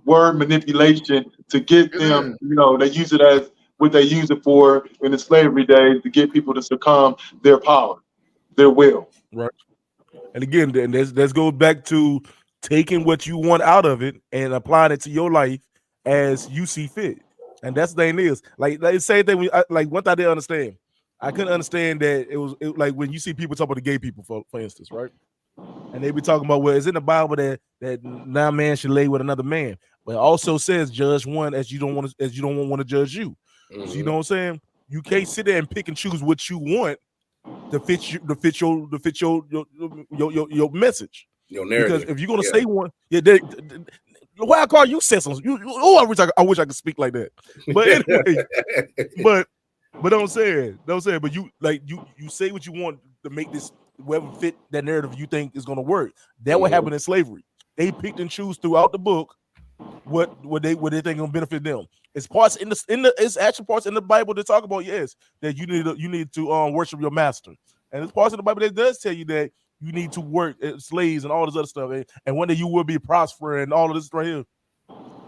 word manipulation to get them, they use it as what they use it for in the slavery days to get people to succumb their power, their will. Right. And again, then let's go back to taking what you want out of it and applying it to your life as you see fit. And that's the thing is, like the same thing. Like one thing I didn't understand, I couldn't understand that it was like when you see people talk about the gay people, for instance, right? And they be talking about, well, it's in the Bible that now man should lay with another man, but it also says judge one as you don't want to judge you. So you know what I'm saying? You can't sit there and pick and choose what you want to fit your message. Your narrative. Because if you're gonna say one, Wild Card, you said something. I wish I could speak like that. But anyway, but don't say it. But you say what you want to make this whoever fit that narrative you think is gonna work. That what happened in slavery. They picked and choose throughout the book what they think gonna benefit them. It's parts it's actual parts in the Bible that talk about that you need to worship your master, and there's parts in the Bible that does tell you that you need to work as slaves and all this other stuff, and one day you will be prospering and all of this right here.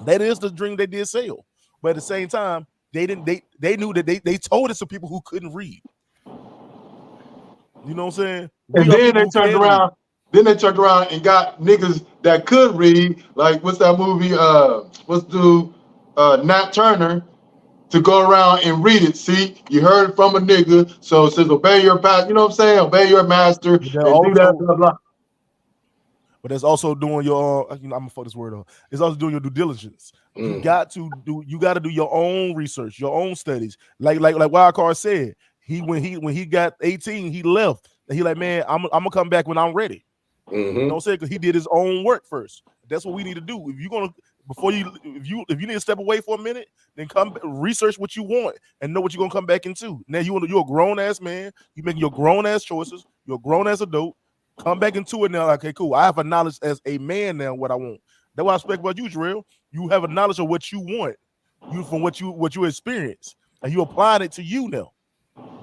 That is the dream they did sell, but at the same time, they knew that they told it to people who couldn't read. You know what I'm saying? And then they turned around. Then they turned around and got niggas that could read, like what's that movie? Nat Turner, to go around and read it. See, you heard it from a nigga, so it says obey your pastor. You know what I'm saying? Obey your master. And do that, blah, blah. But it's also doing your I'm gonna fuck this word up. It's also doing your due diligence. You got to do your own research, your own studies. Like Wild Card said, when he got 18, he left. And he like, man, I'm gonna come back when I'm ready. You know what I'm saying? Because he did his own work first. That's what we need to do. If you need to step away for a minute, then come research what you want and know what you're gonna come back into. Now you're a grown ass man. You making your grown ass choices. You're a grown ass adult. Come back into it now. Like, okay, cool. I have a knowledge as a man now what I want. That's what I expect about you, Jarrell. You have a knowledge of what you want. You from what you experience, and you applying it to you now.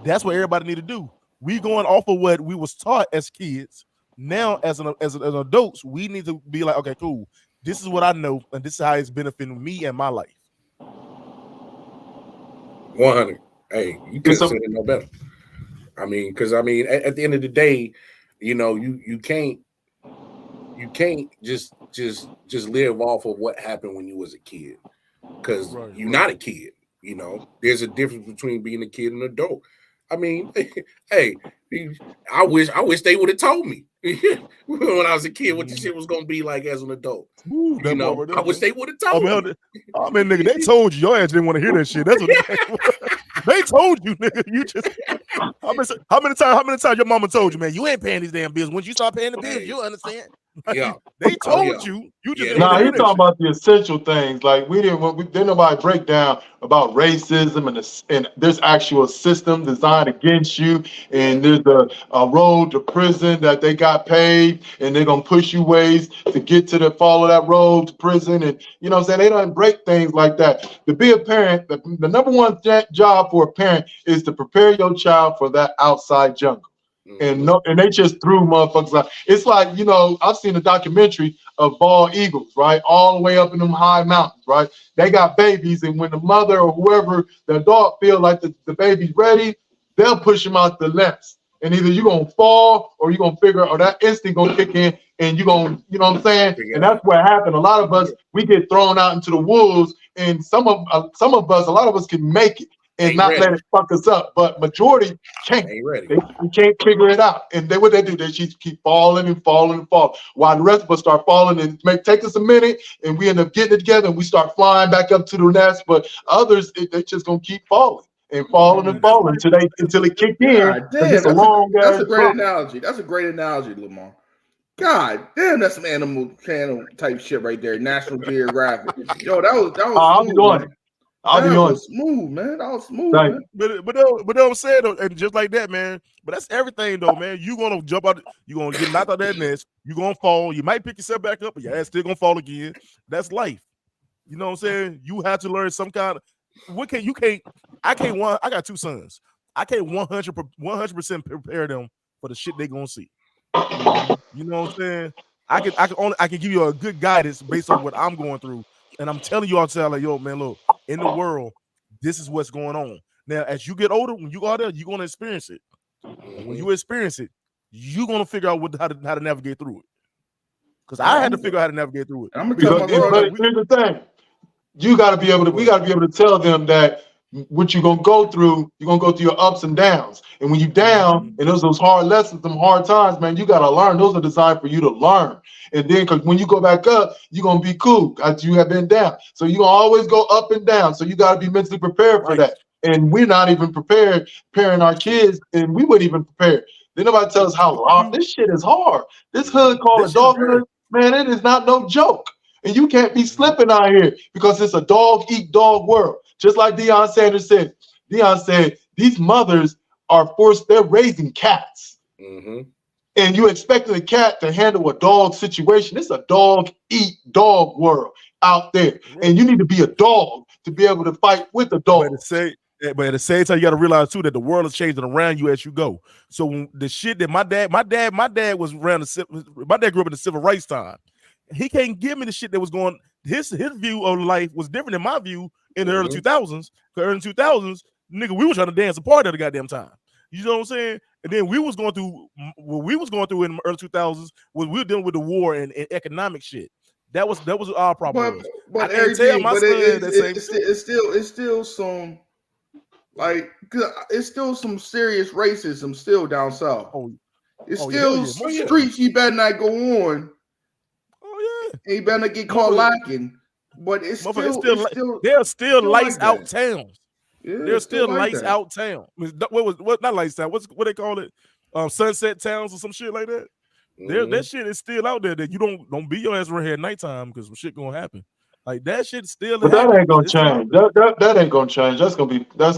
That's what everybody need to do. We going off of what we was taught as kids. Now, as adults, we need to be like, okay, cool. This is what I know, and this is how it's benefiting me and my life. 100. Hey, you couldn't say it no better. I mean, because at the end of the day, you can't just live off of what happened when you was a kid, because you're not a kid. There's a difference between being a kid and an adult. I mean, hey, I wish they would have told me when I was a kid what this shit was gonna be like as an adult. Ooh, I wish they would have told me. Nigga, they told you. Your ass didn't want to hear that shit. That's what they told you, nigga. You just how many times your mama told you, man, you ain't paying these damn bills. Once you start paying the bills, you'll understand. Yeah, they told you. You just he's talking about the essential things. Like didn't nobody break down about racism and there's actual system designed against you, and there's a road to prison that they got paved, and they're gonna push you ways to get to follow that road to prison, and you know what I'm saying, they don't break things like that. To be a parent, the number one job for a parent is to prepare your child for that outside jungle. And they just threw motherfuckers out. It's like, I've seen a documentary of bald eagles, right? All the way up in them high mountains, right? They got babies, and when the mother or whoever, the adult feel like the baby's ready, they'll push them out the nest. And either you're going to fall or you're going to or that instinct going to kick in, and you're going to, you know what I'm saying? And that's what happened. A lot of us, we get thrown out into the wolves, and some of us, a lot of us can make it and not let it fuck us up, but majority can't. They can't figure it out, and what they do, they just keep falling and falling and falling, while the rest of us start falling, and take us a minute, and we end up getting it together, and we start flying back up to the nest. But others, they just gonna keep falling and falling and falling until it kick in. Damn, that's a great analogy. That's a great analogy, Lamar. God damn, that's some animal channel type shit right there. National Geographic. Yo, that was. I'm doing it. I'll be That honest. was smooth, man. That was smooth, Thank man. But I'm saying though, and just like that, man. But that's everything though, man. You gonna jump out, you gonna get knocked out that nest, you gonna fall, you might pick yourself back up, but your ass still gonna fall again. That's life. You know what I'm saying? You have to learn some kind of I got 2 sons. I can't 100% prepare them for the shit they gonna see. You know what I'm saying? I can give you a good guidance based on what I'm going through. And I'm telling you all the time, like, yo, man, look, in the world, this is what's going on. Now, as you get older, when you go out there, you're gonna experience it. And when you experience it, you're gonna figure out how to navigate through it. Because I had to figure out how to navigate through it. I'm gonna tell my girl but here's the thing. We gotta be able to tell them that what you're gonna go through, you're gonna go through your ups and downs. And when you down and those hard lessons, them hard times, man, you gotta learn. Those are designed for you to learn. And then because when you go back up, you're gonna be cool as you have been down. So you're gonna always go up and down. So you gotta be mentally prepared for that. And we're not even prepared, parent our kids, and we wouldn't even prepare. Then nobody tells us how hard this shit is hard. This hood called adulthood, man, it is not no joke. And you can't be slipping out here because it's a dog-eat-dog world. Just like Deion Sanders said. Deion said, these mothers are forced, they're raising cats. And you expecting a cat to handle a dog situation. It's a dog-eat-dog world out there. And you need to be a dog to be able to fight with a dog. But at the same time, you got to realize too that the world is changing around you as you go. So when the shit that my dad was around my dad grew up in the civil rights time. He can't give me the shit that was going. His view of life was different than my view in the early 2000s. The early 2000s, nigga, we was trying to dance a party at the goddamn time. You know what I'm saying? And then we was going through what we was going through in the early 2000s was we were dealing with the war and economic shit. That was our problem. But I can't tell my son it's still some like it's still some serious racism still down south. It's still streets you better not go on. He better get caught lacking, but it's still there are still lights like out towns. Yeah, There's still like lights that. out town. What not lights town? What they call it? Sunset towns or some shit like that. That shit is still out there that you don't be your ass around here at nighttime because some shit gonna happen. Like that shit still. But that ain't gonna change. That ain't gonna change. That's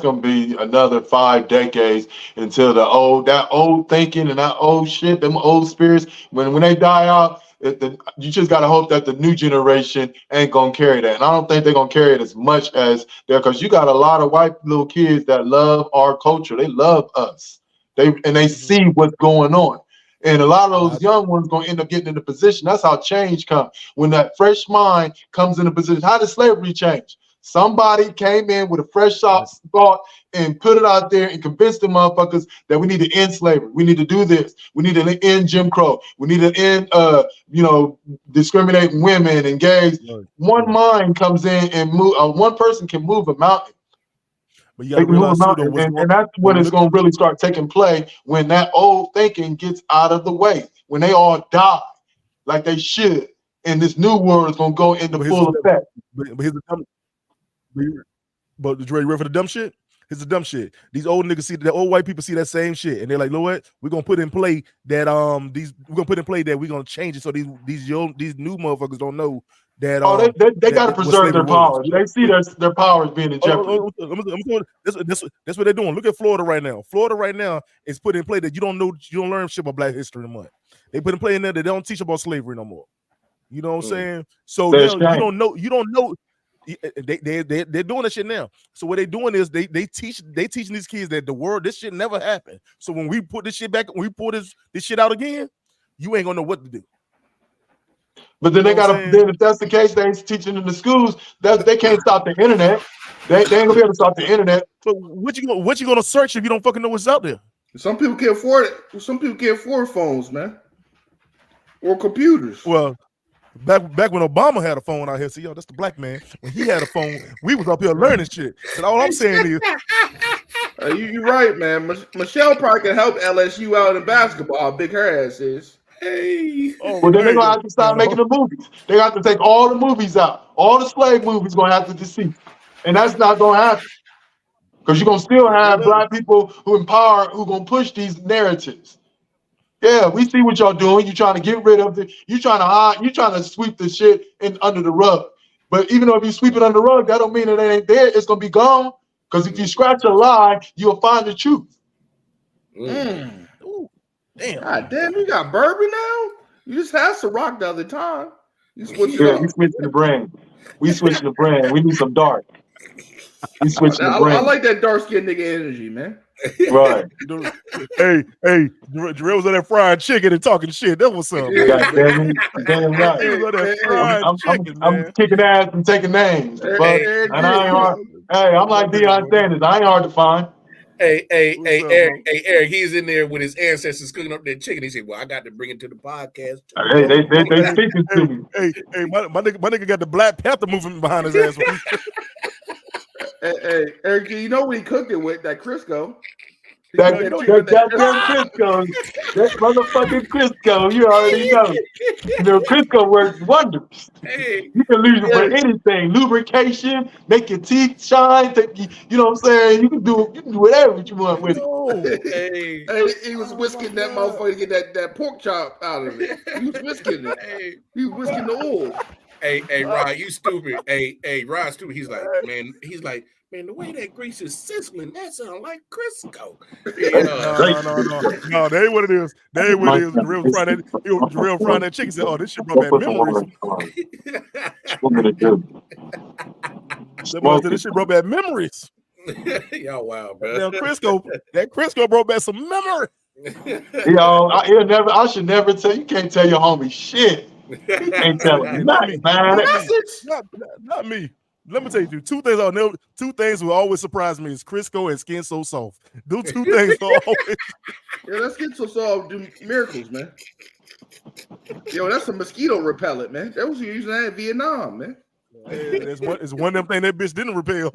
gonna be another 5 decades until that old thinking and that old shit, them old spirits, when they die out. You just gotta hope that the new generation ain't gonna carry that, and I don't think they're gonna carry it as much as there, because you got a lot of white little kids that love our culture. They love us. They see what's going on, and a lot of those young ones gonna end up getting in the position. That's how change comes. When that fresh mind comes in a position. How did slavery change? Somebody came in with a fresh thought and put it out there and convinced the motherfuckers that we need to end slavery. We need to do this. We need to end Jim Crow. We need to end, discriminating women and gays. One mind comes in and one person can move a mountain. But you gotta realize and that's when it's going to really start taking play, when that old thinking gets out of the way, when they all die like they should, and this new world is going to go into full effect. But Dre, you ready for the dumb shit? Here's the dumb shit. These old niggas the old white people see that same shit, and they're like, you know what? We're gonna put in play that we're gonna change it so these new motherfuckers don't know that. They gotta preserve their powers. They see their powers being in jeopardy. That's what they're doing. Look at Florida right now. Florida right now is put in play that you don't learn shit about Black history anymore. They put in play in there that they don't teach about slavery no more. You know what I'm saying? So now you don't know. They're doing this shit now. So what they're doing is they teaching these kids that the world, this shit never happened. So when we put this shit back, when we pull this shit out again, you ain't gonna know what to do. But then if that's the case, they ain't teaching in the schools. They can't stop the internet. They ain't gonna be able to stop the internet. So what you gonna search if you don't fucking know what's out there? Some people can't afford it. Some people can't afford phones, man, or computers. Well, back when Obama had a phone out here, see, that's the black man. When he had a phone, we was up here learning shit. And all I'm saying is, you're right, man. Michelle probably can help LSU out in basketball. How big her ass is. Hey. Well, then they're gonna have to stop making the movies. They got to take all the movies out. All the slave movies gonna have to decease, and that's not gonna happen. Because you're gonna still have Black people who gonna push these narratives. Yeah, we see what y'all doing. You're trying to get rid of it. You're trying to hide. You're trying to sweep the shit under the rug. But even though if you sweep it under the rug, that don't mean it ain't there. It's gonna be gone. Because if you scratch a lie, you'll find the truth. Ooh, damn. God damn, you got bourbon now? You just had some rock the other time. You switched Yeah, it we up. switching the brand. We switching the brand. We need some dark. We switching the I brand. like that dark skinned nigga energy, man. Right. Hey, Jarrell was on that fried chicken and talking shit. That was something. God damn it. Damn right. He was on that fried chicken, I'm man. kicking ass and taking names. And I ain't hard. Hey, I'm like Deion Sanders. I ain't hard to find. Hey, What's up, Eric, he's in there with his ancestors cooking up that chicken. He said, well, I got to bring it to the podcast. Hey, they speaking to me. Hey, my nigga got the Black Panther movement behind his ass. Hey, Eric, you know what he cooked it with? That Crisco. That goddamn Crisco. That motherfucking Crisco. You already know. You know, Crisco works wonders. Hey, You can use it for anything. Lubrication, make your teeth shine. You know what I'm saying? You can do whatever you want with it. hey, He was whisking that motherfucker to get that pork chop out of it. He was whisking it. He was whisking the oil. Hey, Rod, you stupid. Hey, Rod, stupid. He's like, man, the way that grease is sizzling, that sounds like Crisco. No, that ain't what it is. That ain't what it is. Jarrell frying that chicken. Said, "Oh, this shit brought back memories." This shit brought back memories. Y'all wow, bro. That Crisco brought back some memory. Yo, I should never tell you. Can't tell your homie shit. You can't tell him nothing, man. Not me. Let me tell you two things will always surprise me is Crisco and Skin So Soft. Those two things will always. Yeah, let's get so soft do miracles, man. Yo, that's a mosquito repellent, man. That was using that in Vietnam, man. It's one of them things that bitch didn't repel.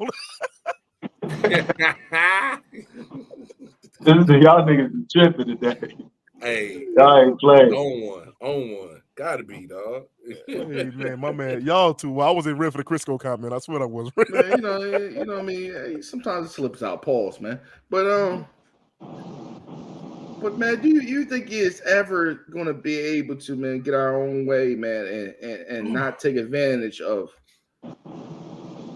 Y'all niggas tripping today. Hey, y'all ain't playing. On one. Gotta be, dog. Hey, man, my man, y'all too. I wasn't ready for the Crisco comment. I swear I was. Man, you know what I mean? Hey, sometimes it slips out. Pause, man. But man, do you think it's ever gonna be able to, man, get our own way, man, and not take advantage of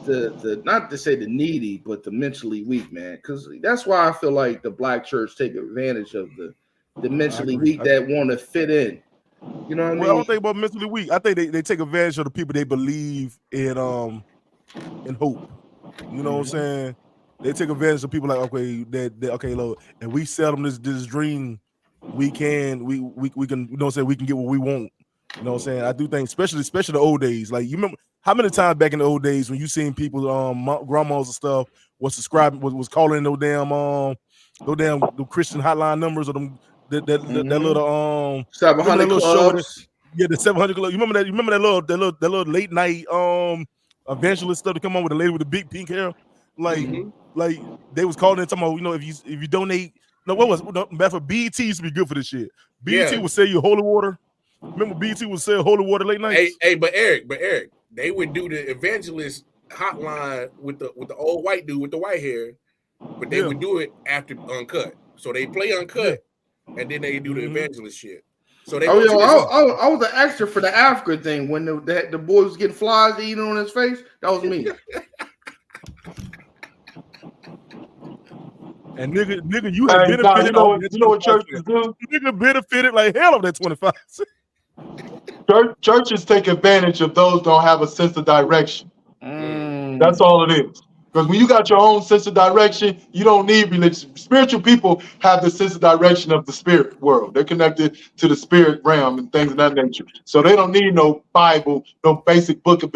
the not to say the needy, but the mentally weak, man? Because that's why I feel like the black church take advantage of the mentally weak that want to fit in. You know what I mean? Well, I don't think about mentally weak. I think they take advantage of the people they believe in hope. You know what I'm saying? They take advantage of people like, okay, okay, look, and we sell them this dream. We can, you know what I'm saying, we can get what we want. You know what I'm saying? I do think, especially the old days. Like, you remember how many times back in the old days when you seen people, grandmas and stuff was subscribing, was calling those damn the Christian hotline numbers or them that little 700 clubs. The 700 club. You remember that little late night evangelist stuff to come on with the lady with the big pink hair? Like they was calling and talking about, you know, if you donate. No, what was back for BET used to be good for this shit. BET would sell you holy water. Remember BET would sell holy water late nights? Hey, but Eric, they would do the evangelist hotline with the old white dude with the white hair, but they would do it after uncut. So they play uncut, and then they do the evangelist shit. So they. I was an extra for the Africa thing when the boy was getting flies eating on his face. That was me. And nigga, you have benefited. You know what churches do? Nigga benefited like hell of that 25. Churches take advantage of those don't have a sense of direction. That's all it is. Because when you got your own sense of direction, you don't need religion. Spiritual people have the sense of direction of the spirit world. They're connected to the spirit realm and things of that nature. So they don't need no Bible, no basic book of,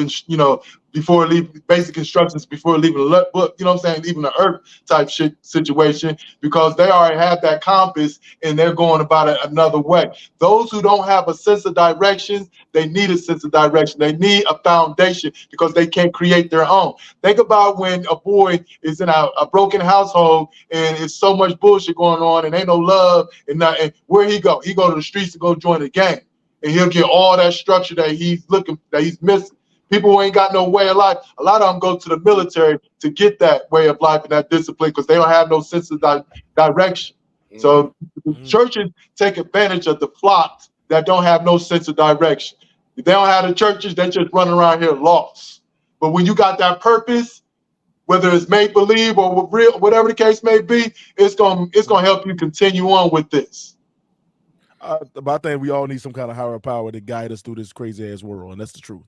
before leaving, basic instructions before leaving the book, you know what I'm saying, even the earth type shit situation, because they already have that compass and they're going about it another way. Those who don't have a sense of direction, they need a sense of direction. They need a foundation because they can't create their own. Think about when a boy is in a broken household and it's so much bullshit going on and ain't no love and where he go? He go to the streets to go join the gang and he'll get all that structure that he's missing. People who ain't got no way of life, a lot of them go to the military to get that way of life and that discipline because they don't have no sense of direction. So the churches take advantage of the flocks that don't have no sense of direction. If they don't have the churches, they just running around here lost. But when you got that purpose, whether it's make believe or real, whatever the case may be, it's gonna help you continue on with this. But I think we all need some kind of higher power to guide us through this crazy ass world, and that's the truth.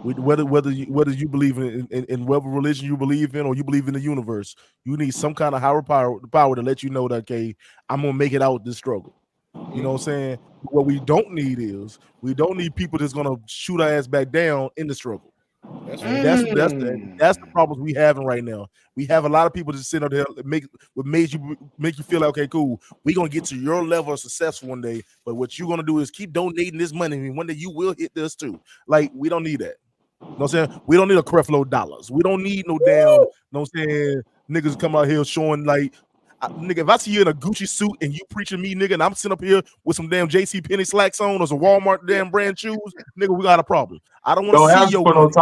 Whether you believe in whatever religion you believe in, or you believe in the universe, you need some kind of higher power to let you know that, okay, I'm gonna make it out this struggle. You know what I'm saying? What we don't need people that's gonna shoot our ass back down in the struggle. That's the problems we having right now. We have a lot of people just sitting up there make you feel like, okay, cool, we're gonna get to your level of success one day, but what you're gonna do is keep donating this money, and one day you will hit this too. Like, we don't need that. You know what I'm saying? We don't need a Creflo dollars. We don't need no damn, you know what I'm saying, niggas come out here showing like, nigga, if I see you in a Gucci suit and you preaching me, nigga, and I'm sitting up here with some damn JCPenney slacks on or some Walmart damn brand shoes, nigga, we got a problem. I don't want to see your money.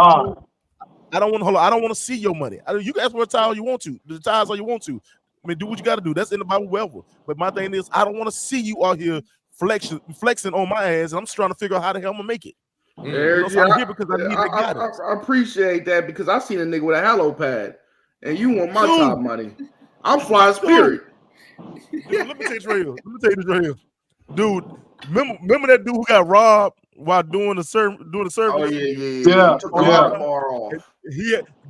I don't want to see your money. You can ask for a towel you want to, the towels all you want to. I mean, do what you got to do. That's in the Bible, whatever. But my thing is, I don't want to see you out here flexing on my ass, and I'm just trying to figure out how the hell I'm gonna make it. So I'm here because I need the guidance. I appreciate that, because I seen a nigga with a halo pad, and you want my top money. I'm flying Spirit. Dude, let me tell you this right here. Dude, remember that dude who got robbed while doing the service? Oh yeah. Took the bar off.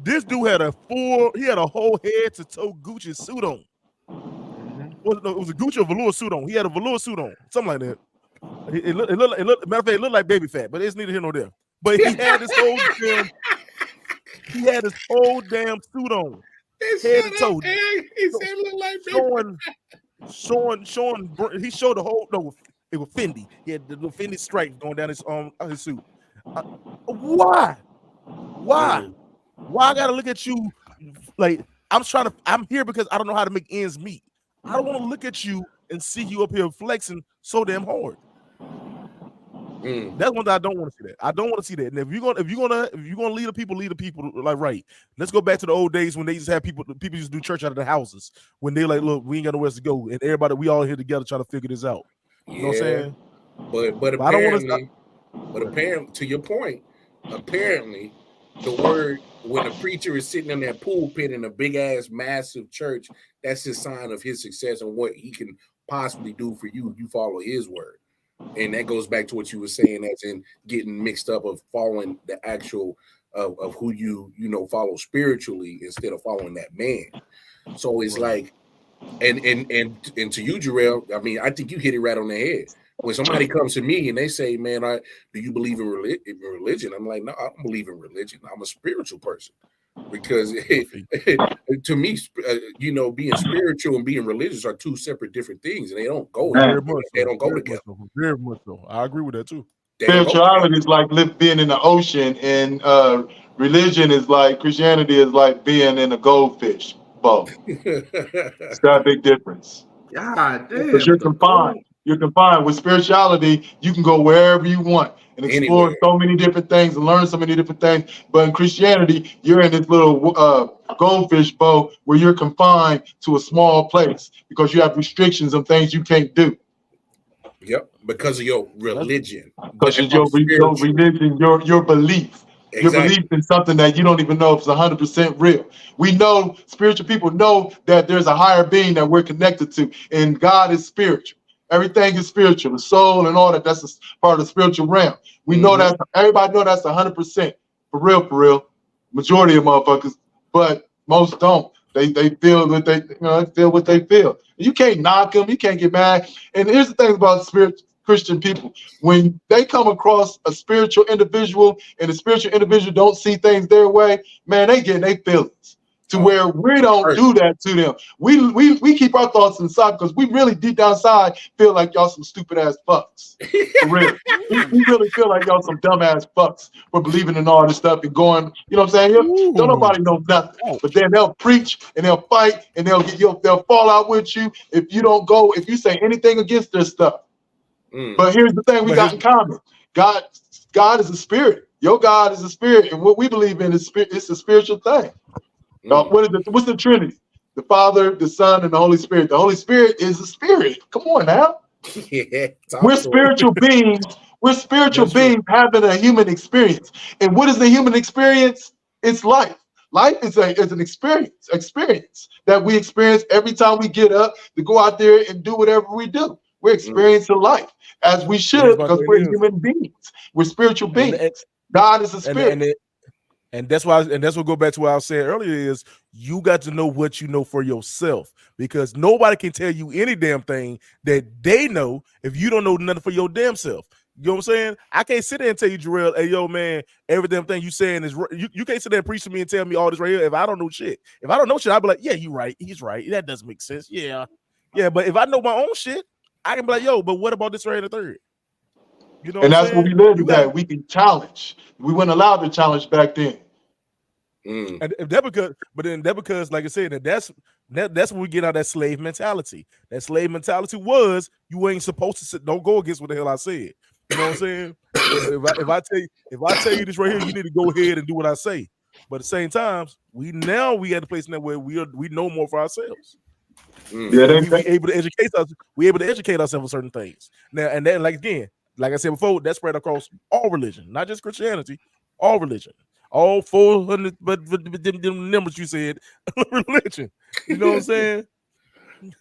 This dude had a whole head to toe Gucci suit on. It was a Gucci or velour suit on. He had a velour suit on, something like that. It looked matter of fact, it looked like baby fat, but it's neither here nor there. But he had this whole damn suit on. Head to toe. He said it looked like baby fat. He showed the whole, no, it was Fendi. He had the Fendi stripes going down his suit. Why? Why I gotta look at you like I'm here because I don't know how to make ends meet. I don't want to look at you and see you up here flexing so damn hard. That's one that I don't want to see. I don't want to see that. And if you're gonna lead the people like right. Let's go back to the old days when they used to have people used to do church out of the houses when they like, look, we ain't got nowhere to go, and everybody, we all here together trying to figure this out. You know what I'm saying? But apparently, to your point, apparently the word, when a preacher is sitting in that pulpit in a big ass massive church, that's his sign of his success and what he can possibly do for you if you follow his word. And that goes back to what you were saying, as in getting mixed up of following the actual of who you follow spiritually instead of following that man. So it's like, and to you, Jarrell, I mean, I think you hit it right on the head. When somebody comes to me and they say, man, do you believe in religion? I'm like, no, I don't believe in religion. I'm a spiritual person. Because to me, being spiritual and being religious are two separate different things, and they don't go together. Very much so. I agree with that too. Spirituality is like being in the ocean, and religion is like, Christianity is like being in a goldfish bowl. It's got a big difference. God damn. Because you're confined. You're confined. With spirituality, you can go wherever you want and explore so many different things and learn so many different things. But in Christianity, you're in this little goldfish bowl where you're confined to a small place because you have restrictions on things you can't do. Yep, because of your religion. Because of your religion, your belief. Exactly. Your belief in something that you don't even know if it's 100% real. We know, spiritual people know that there's a higher being that we're connected to, and God is spiritual. Everything is spiritual, the soul and all that. That's a part of the spiritual realm. We know that. Everybody know that's 100% for real. Majority of motherfuckers, but most don't. They feel what they feel. You can't knock them. You can't get mad. And here's the thing about Christian people: when they come across a spiritual individual and the spiritual individual don't see things their way, man, they get their feelings. To where we don't do that to them. We keep our thoughts inside because we really deep down inside feel like y'all some stupid ass fucks. For real. we really feel like y'all some dumb ass fucks for believing in all this stuff and going, you know what I'm saying? Don't nobody know nothing. But then they'll preach and they'll fight and they'll fall out with you if you say anything against this stuff. But here's the thing we got in common. God is a spirit. Your God is a spirit, and what we believe in is it's a spiritual thing. What's the Trinity? The Father, the Son, and the Holy Spirit. The Holy Spirit is a spirit. Come on now. We're spiritual beings. We're spiritual beings having a human experience. And what is the human experience? It's life. Life is an experience that we experience every time we get up to go out there and do whatever we do. We're experiencing life as we should because we're human beings. We're spiritual beings. God is a spirit. And that's why, and that's what go back to what I said earlier is you got to know what you know for yourself, because nobody can tell you any damn thing that they know if you don't know nothing for your damn self. You know what I'm saying? I can't sit there and tell you, Jarrell, hey, yo, man, every damn thing you saying is you can't sit there and preach to me and tell me all this right here if I don't know shit. If I don't know shit, I'll be like, yeah, you're right. He's right. That doesn't make sense. Yeah. But if I know my own shit, I can be like, yo, but what about this right in the third? You know, and that's what we live today. We can challenge. We weren't allowed to challenge back then. And that because, like I said, that's when we get out that slave mentality. That slave mentality was you ain't supposed to don't go against what the hell I said. You know what I'm saying? if I tell you this right here, you need to go ahead and do what I say. But at the same time, we at the place now where we know more for ourselves. Yeah, we able to educate us. We able to educate ourselves on certain things now, and then like I said before, that's spread across all religion, not just Christianity, all religion. All 400, but the numbers you said, religion. You know what I'm saying?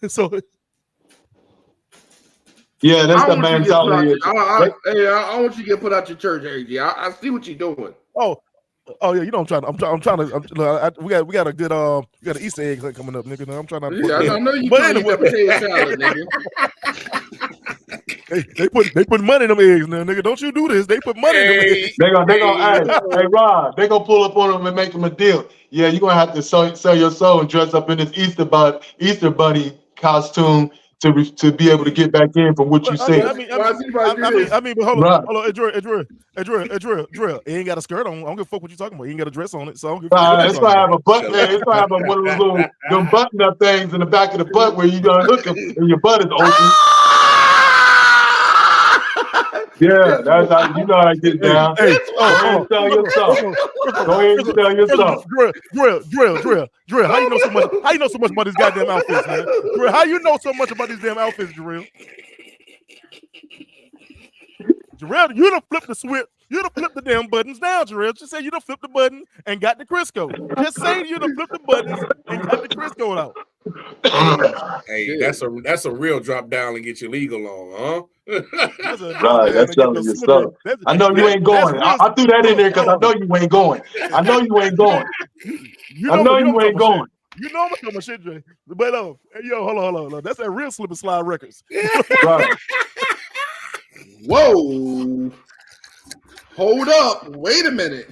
So, yeah, that's the mentality. I want you to get put out your church, AJ. I see what you're doing. Oh yeah, you know I'm trying to. We got a good we got an Easter egg coming up, nigga. I'm trying to. Yeah, I know you trying to eat that potato salad, nigga. They put money in them eggs now, nigga. Don't you do this? They put money in them eggs. They gonna hey Rob, they gonna pull up on them and make them a deal. Yeah, you're gonna have to sell your soul and dress up in this Easter bunny costume to be able to get back in from what you said. I mean, but hold on, Drill. He ain't got a skirt on. I don't give a fuck what you talking about. He ain't got a dress on it, so I don't give a fuck. It's gonna have a button. It's gonna have one of those little them button up things in the back of the butt where you gonna hook them and your butt is open. Yeah, that's how you know how to get down. Hey, go ahead and sell your stuff. Go ahead and sell your stuff. Drill. How you know so much? How you know so much about these goddamn outfits, man? Drill, how you know so much about these damn outfits, Drill? Drill, you done flipped the switch. You done flipped the damn buttons down, Drill. Just say you done flipped the button and got the Crisco. Just say you done flipped the buttons and got the Crisco out. Hey, that's a real drop down and get you legal on, huh? Right, that's selling your stuff. I know you ain't going. I threw that in there because I know you ain't going. I know you ain't going. I know you ain't going. You know I'm talking about shit, Dre. But hey, yo, hold on. That's that real Slip and Slide Records. Right. Whoa. Hold up. Wait a minute.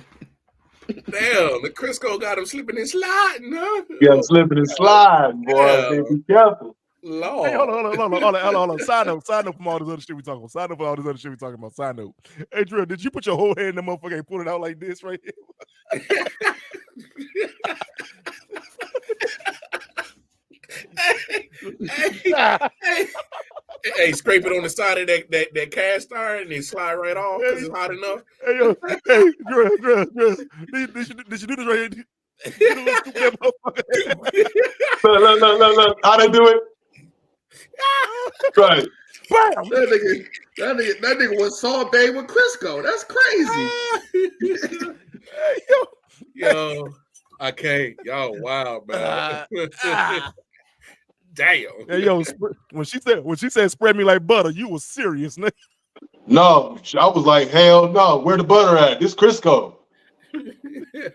Damn, the Crisco got him slipping and sliding, huh? Yeah, slipping and sliding, boy. Yeah. Be careful. Lord. Hey, hold on. Side note from all this other shit we talking about. Side note. Hey, Drew, did you put your whole hand in the motherfucker and pull it out like this right here? Hey, scrape it on the side of that cast iron and then slide right off because it's hot enough. Hey, Drew. Did you do this right here? Look. How they do it? Right. Bam! That nigga was sauteed with Crisco. That's crazy. Yo, I can't. Y'all wow, man. Damn. Hey, yo, when she said spread me like butter, you was serious, nigga. No, I was like, hell no. Where the butter at? This Crisco. Hey,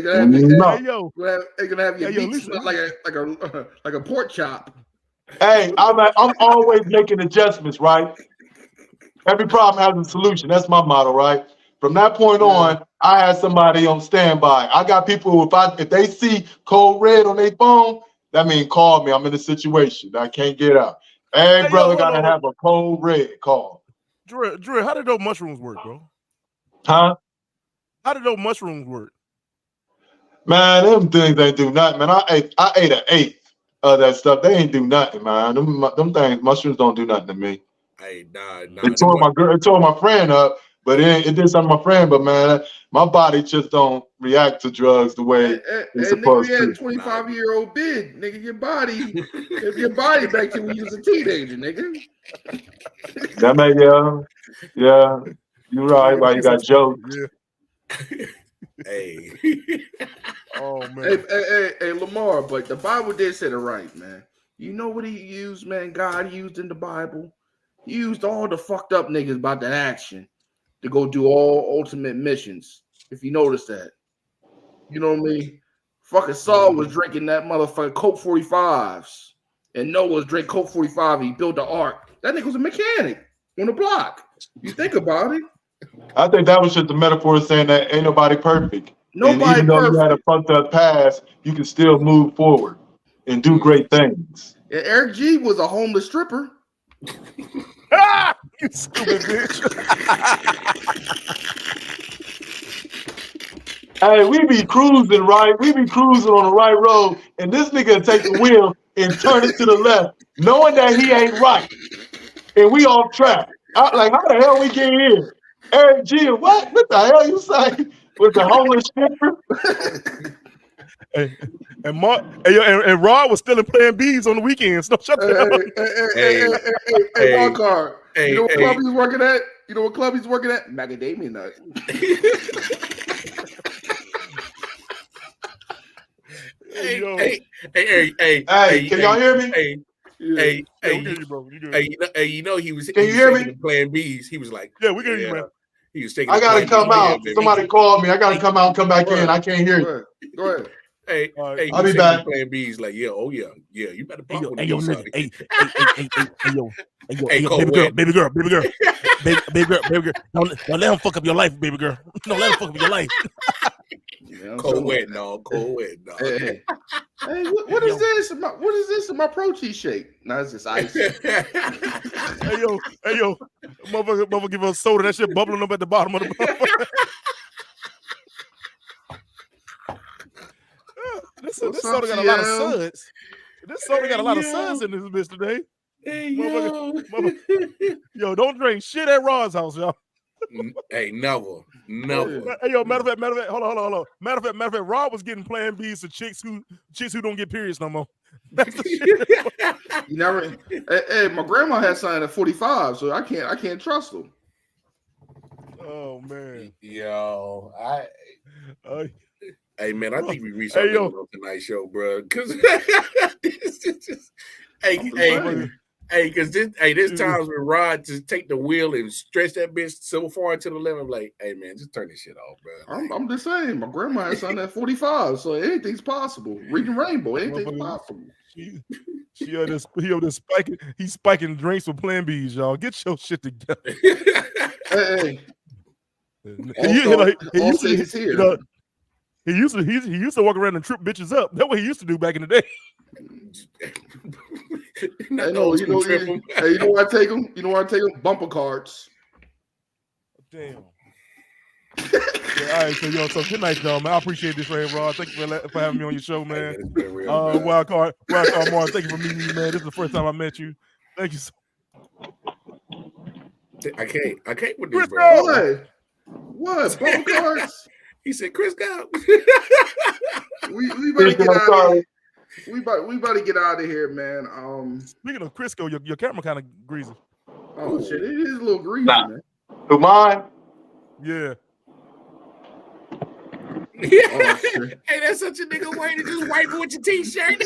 gonna have your meat smell like a pork chop. Hey, I'm always making adjustments, right? Every problem has a solution. That's my motto, right? From that point on, I had somebody on standby. I got people if they see code red on their phone, that means call me. I'm in a situation I can't get out. Hey, brother, gotta have a code red call. Drew, how did those mushrooms work, bro? Huh? How did those mushrooms work? Man, them things ain't do nothing, man. I ate an eighth of that stuff. They ain't do nothing, man. Them things, mushrooms don't do nothing to me. Hey, nah. It tore my friend up, but it did something to my friend. But man, my body just don't react to drugs the way it's supposed to. Nigga, you had a 25-year-old bid, nigga. Your body back to when you was a teenager, nigga. That may, yeah. You're right. Why you got jokes? Yeah. Hey. Oh man. Hey, Lamar, but the Bible did say it right, man. You know what he used, man? God used in the Bible. He used all the fucked up niggas about that action to go do all ultimate missions. If you notice that. You know what I mean? Fucking Saul was drinking that motherfucking Coke 45s. And Noah was drinking Coke 45. He built the ark. That nigga was a mechanic on the block. You think about it. I think that was just a metaphor saying that ain't nobody perfect. And even though you had a fucked up past, you can still move forward and do great things. And Eric G was a homeless stripper. Ah, you stupid bitch. Hey, we be cruising, right? We be cruising on the right road, and this nigga take the wheel and turn it to the left, knowing that he ain't right. And we off track. Like, how the hell we get here? Eric G, what? What the hell you say? With the homeless stripper? And Rod was still playing bees on the weekends. No, shut the hell up. Hey, Wild Card. You know what club he's working at? You know what club he's working at? Macadamia nut. Hey, can y'all hear me? Hey, you know he was. Can you hear me? Playing bees. He was like, yeah, we can hear you, man. He was taking. I gotta come out. Somebody called me. I gotta come out and come back in. I can't hear you. Go ahead. Hey, I'll be back. Playing bees, like, yeah, you better pop with yo, nigga. Hey, baby girl. Don't let him fuck up your life, baby girl. Don't let him fuck up your life. Cold wet, no. Hey, what is this? What is this in my protein shake? No, it's just ice. Hey yo, motherfucker, give us soda. That shit bubbling up at the bottom of the motherfucker. This soda got a lot of suds. This soda got a lot of suds in this bitch today. Hey, yo. Don't drink shit at Rod's house, y'all. Hey, never. Hey, yo, matter of fact, hold on. Matter of fact, Rod was getting Plan Bs to chicks who don't get periods no more. That's the shit. You never. Hey, my grandma had something at 45, so I can't trust them. Oh man, yo, hey man, I think we reached our limit on tonight's show, bro. Because there's times when Rod just take the wheel and stretch that bitch so far to the left. I'm like, hey man, just turn this shit off, bro. I'm just saying, my grandma had something at 45, so anything's possible. Reading Rainbow, anything's possible. He's spiking drinks with Plan Bs, y'all. Get your shit together. Hey. He used to walk around and trip bitches up. That's what he used to do back in the day. You know where I take them? You know where I take them? Bumper cards. Damn. All right, so good night, y'all, man. I appreciate this, Ray Rod. Thank you for having me on your show, man. Wild Card Mar, thank you for meeting me, man. This is the first time I met you. Thank you so I can't with this, Chris, bro. What? Bumper cards? He said, Chris, go. we better get out of here. We about to get out of here, man. Speaking of Crisco, your camera kind of greasy. Oh shit, it is a little greasy, man. Who mine? Yeah. Hey, that's such a nigga way to just wipe with your t-shirt.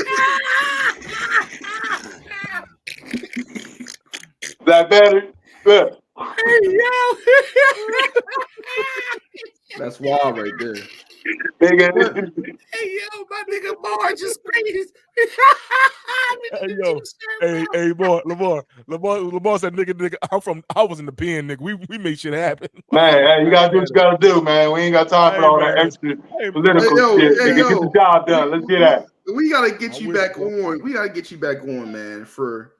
That better? Look. Hey, yo. That's wild right there. Hey, yo, my nigga Mar just crazy. Hey, boy, Lamar said, nigga, I was in the pen, nigga. We made shit happen. Man, hey, you gotta do what you gotta do, man. We ain't got time for all that extra political shit. Nigga, get the job done. Let's get at it. We gotta get you back on. We gotta get you back on, man, for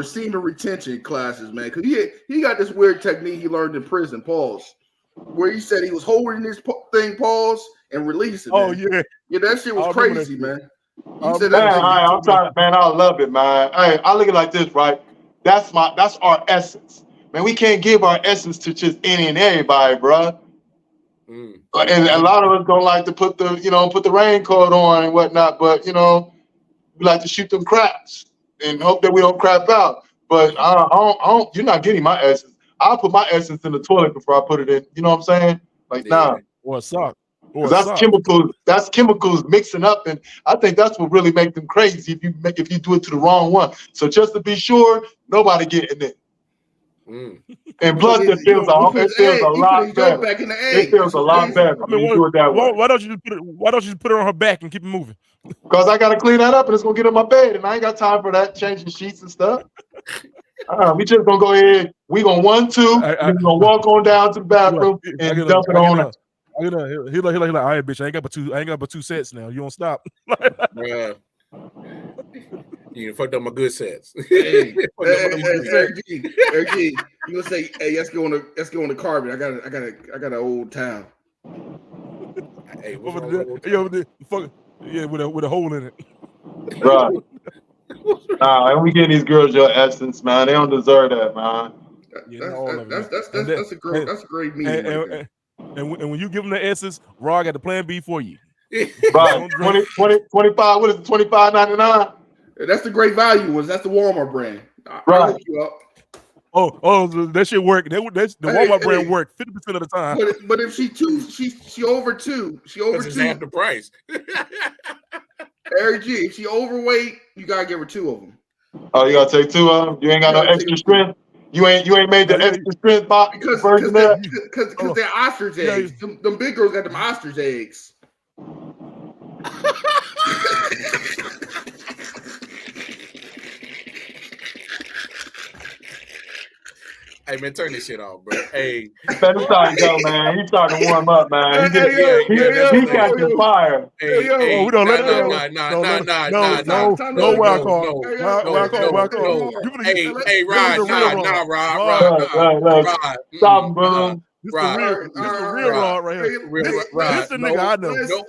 senior retention classes, man. Cause he got this weird technique he learned in prison, pause, where he said he was holding this thing, pause, and releasing. Oh man. Yeah, that shit was crazy, man. I'm trying, man. I love it, man. Hey, I look at it like this, right? That's our essence, man. We can't give our essence to just any and everybody, bro. And a lot of us don't like to put the raincoat on and whatnot, but we like to shoot them craps and hope that we don't crap out. But I don't. You're not getting my essence. I'll put my essence in the toilet before I put it in. You know what I'm saying? Like, nah. Or a sock. Or That's sock. chemicals. That's chemicals mixing up, and I think that's what really makes them crazy. If you do it to the wrong one. So just to be sure, nobody getting it. And plus, it feels a lot better. Back in the It feels a lot better when you do it that way. Why don't you just put it on her back and keep it moving? Because I gotta clean that up, and it's gonna get in my bed, and I ain't got time for that changing sheets and stuff. We just gonna go ahead. We gonna 1, 2. We're gonna walk on down to the bathroom and dump it on. He like, all right, bitch. I ain't got but two sets now. You don't stop. You fucked up my good sets. Eric G, you gonna say, hey, let's go on the carpet. I got an old towel. Hey, with a hole in it. Right. And we getting these girls your essence, man. They don't deserve that, man. That's a great meeting. And when you give them the essence, Raw got the plan B for you. Right. 20, 25, what is it, $25.99? That's the great value. That's the Walmart brand. Right. Hook you up. Oh, that shit work. The Walmart brand work 50% of the time. But if she over two. It's half the price. Eric G, if she overweight, you gotta give her 2 of them. Oh, you gotta take 2 of them. You ain't got no extra strength. You ain't made the extra strength box because they're ostrich eggs. Them big girls got them ostrich eggs. Hey man, turn this shit off, bro. Hey, let him start go, man. He's starting to warm up, man. He catching fire. We don't let it go. No wild card. Hey, Rod, stop, bro. This the real Rod right here. This the nigga I know. This the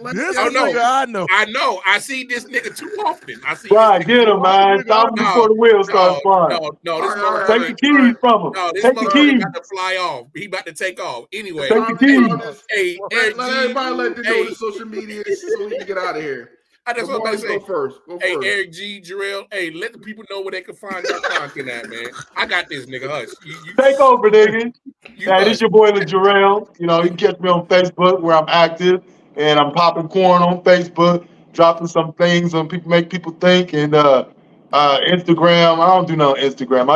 nigga I know. I know. I see this nigga too often. Right, get him, man. Stop him before the wheels start flying. No, this take the keys from him. No, this take the keys. About to fly off. He about to take off. Anyway, take the keys. Hey, let everybody let them know the social media so we can get out of here. I just want to say, go first. Hey, Eric G, Jarrell, hey, let the people know where they can find your content at, man. I got this, nigga. Hush. You take over, nigga. This your boy, Jarrell. You know, you can catch me on Facebook where I'm active, and I'm popping corn on Facebook, dropping some things on people, make people think, and Instagram. I don't do no Instagram.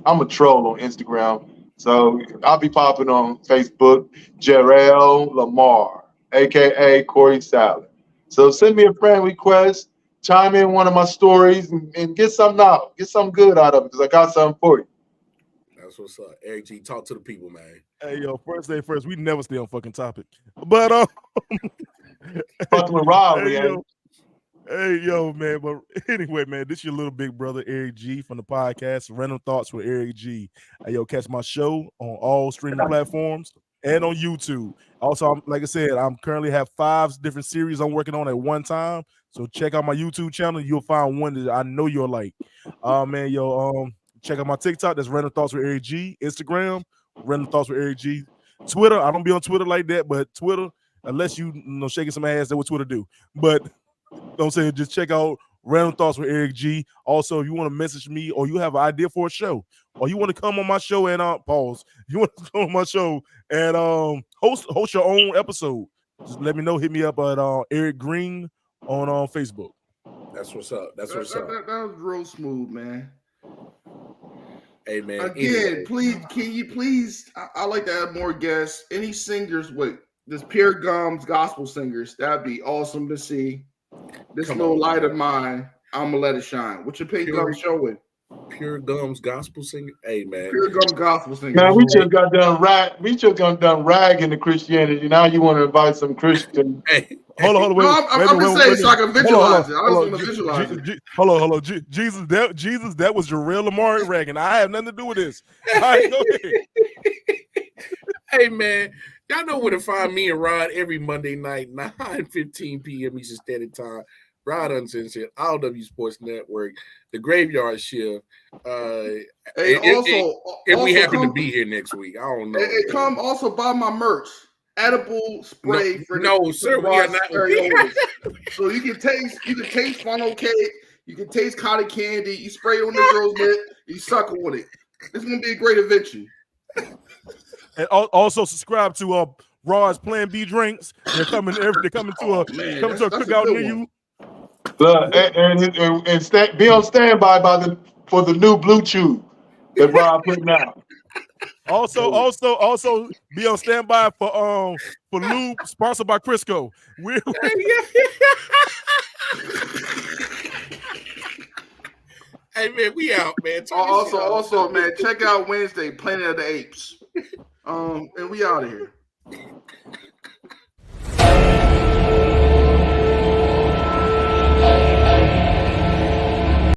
I'm a troll on Instagram, so I'll be popping on Facebook, Jarrell Lamar, aka Corey Salad. So send me a friend request, chime in one of my stories, and get something out. Get something good out of it because I got something for you. That's what's up. Eric G, talk to the people, man. Hey, yo, first day first. We never stay on fucking topic. But, fucking with Rob, Hey, yo, man. But anyway, man, this is your little big brother, Eric G, from the podcast Random Thoughts with Eric G. Hey, yo, catch my show on all streaming platforms and on YouTube. Also, like I said, I'm currently have 5 different series I'm working on at one time. So check out my YouTube channel. You'll find one that I know you'll like. Man, yo, check out my TikTok. That's Random Thoughts with Eric G. Instagram, Random Thoughts with Eric G. Twitter, I don't be on Twitter like that, but Twitter, unless you know shaking some ass, that's what Twitter do. But don't say just check out Random Thoughts with Eric G. Also, if you want to message me or you have an idea for a show, or you want to come on my show and pause, you want to come on my show and host your own episode, just let me know. Hit me up at Eric Green on Facebook. That's what's up. That's what's up. That was real smooth, man. Hey man. Again, please, can you please? I like to add more guests. Any singers with this Pure Gums gospel singers? That'd be awesome to see. This little light of mine, I'm gonna let it shine. What's your Pink Gum show with? Pure Gums gospel singer. Hey man. Pure Gums gospel singer. Man, we just got done ragging the Christianity. Now you want to invite some Christian. Hey. Hold on, wait. I'm just saying so I can visualize it. I just want to visualize it. Hold on. Jesus, that was Jarrell Lamar ragging. I have nothing to do with this. All right, go ahead. Hey man, y'all know where to find me and Rod every Monday night, 9:15 p.m. Eastern Standard Time. Rod Uncensored, RW Sports Network, The Graveyard Shift. If we happen to be here next week, I don't know. Come also buy my merch. Edible spray we are not. So you can taste funnel cake, you can taste cotton candy, you spray it on the girl's lip, you suck on it. It's gonna be a great invention. And also subscribe to Raw's Plan B drinks. They're coming to a cookout near you. Look, and be on standby for the new Blue Chew that Rob putting out. Also be on standby for lube sponsored by Crisco. Hey man, we out, man. Also, man, check out Wednesday, Planet of the Apes. And we out of here.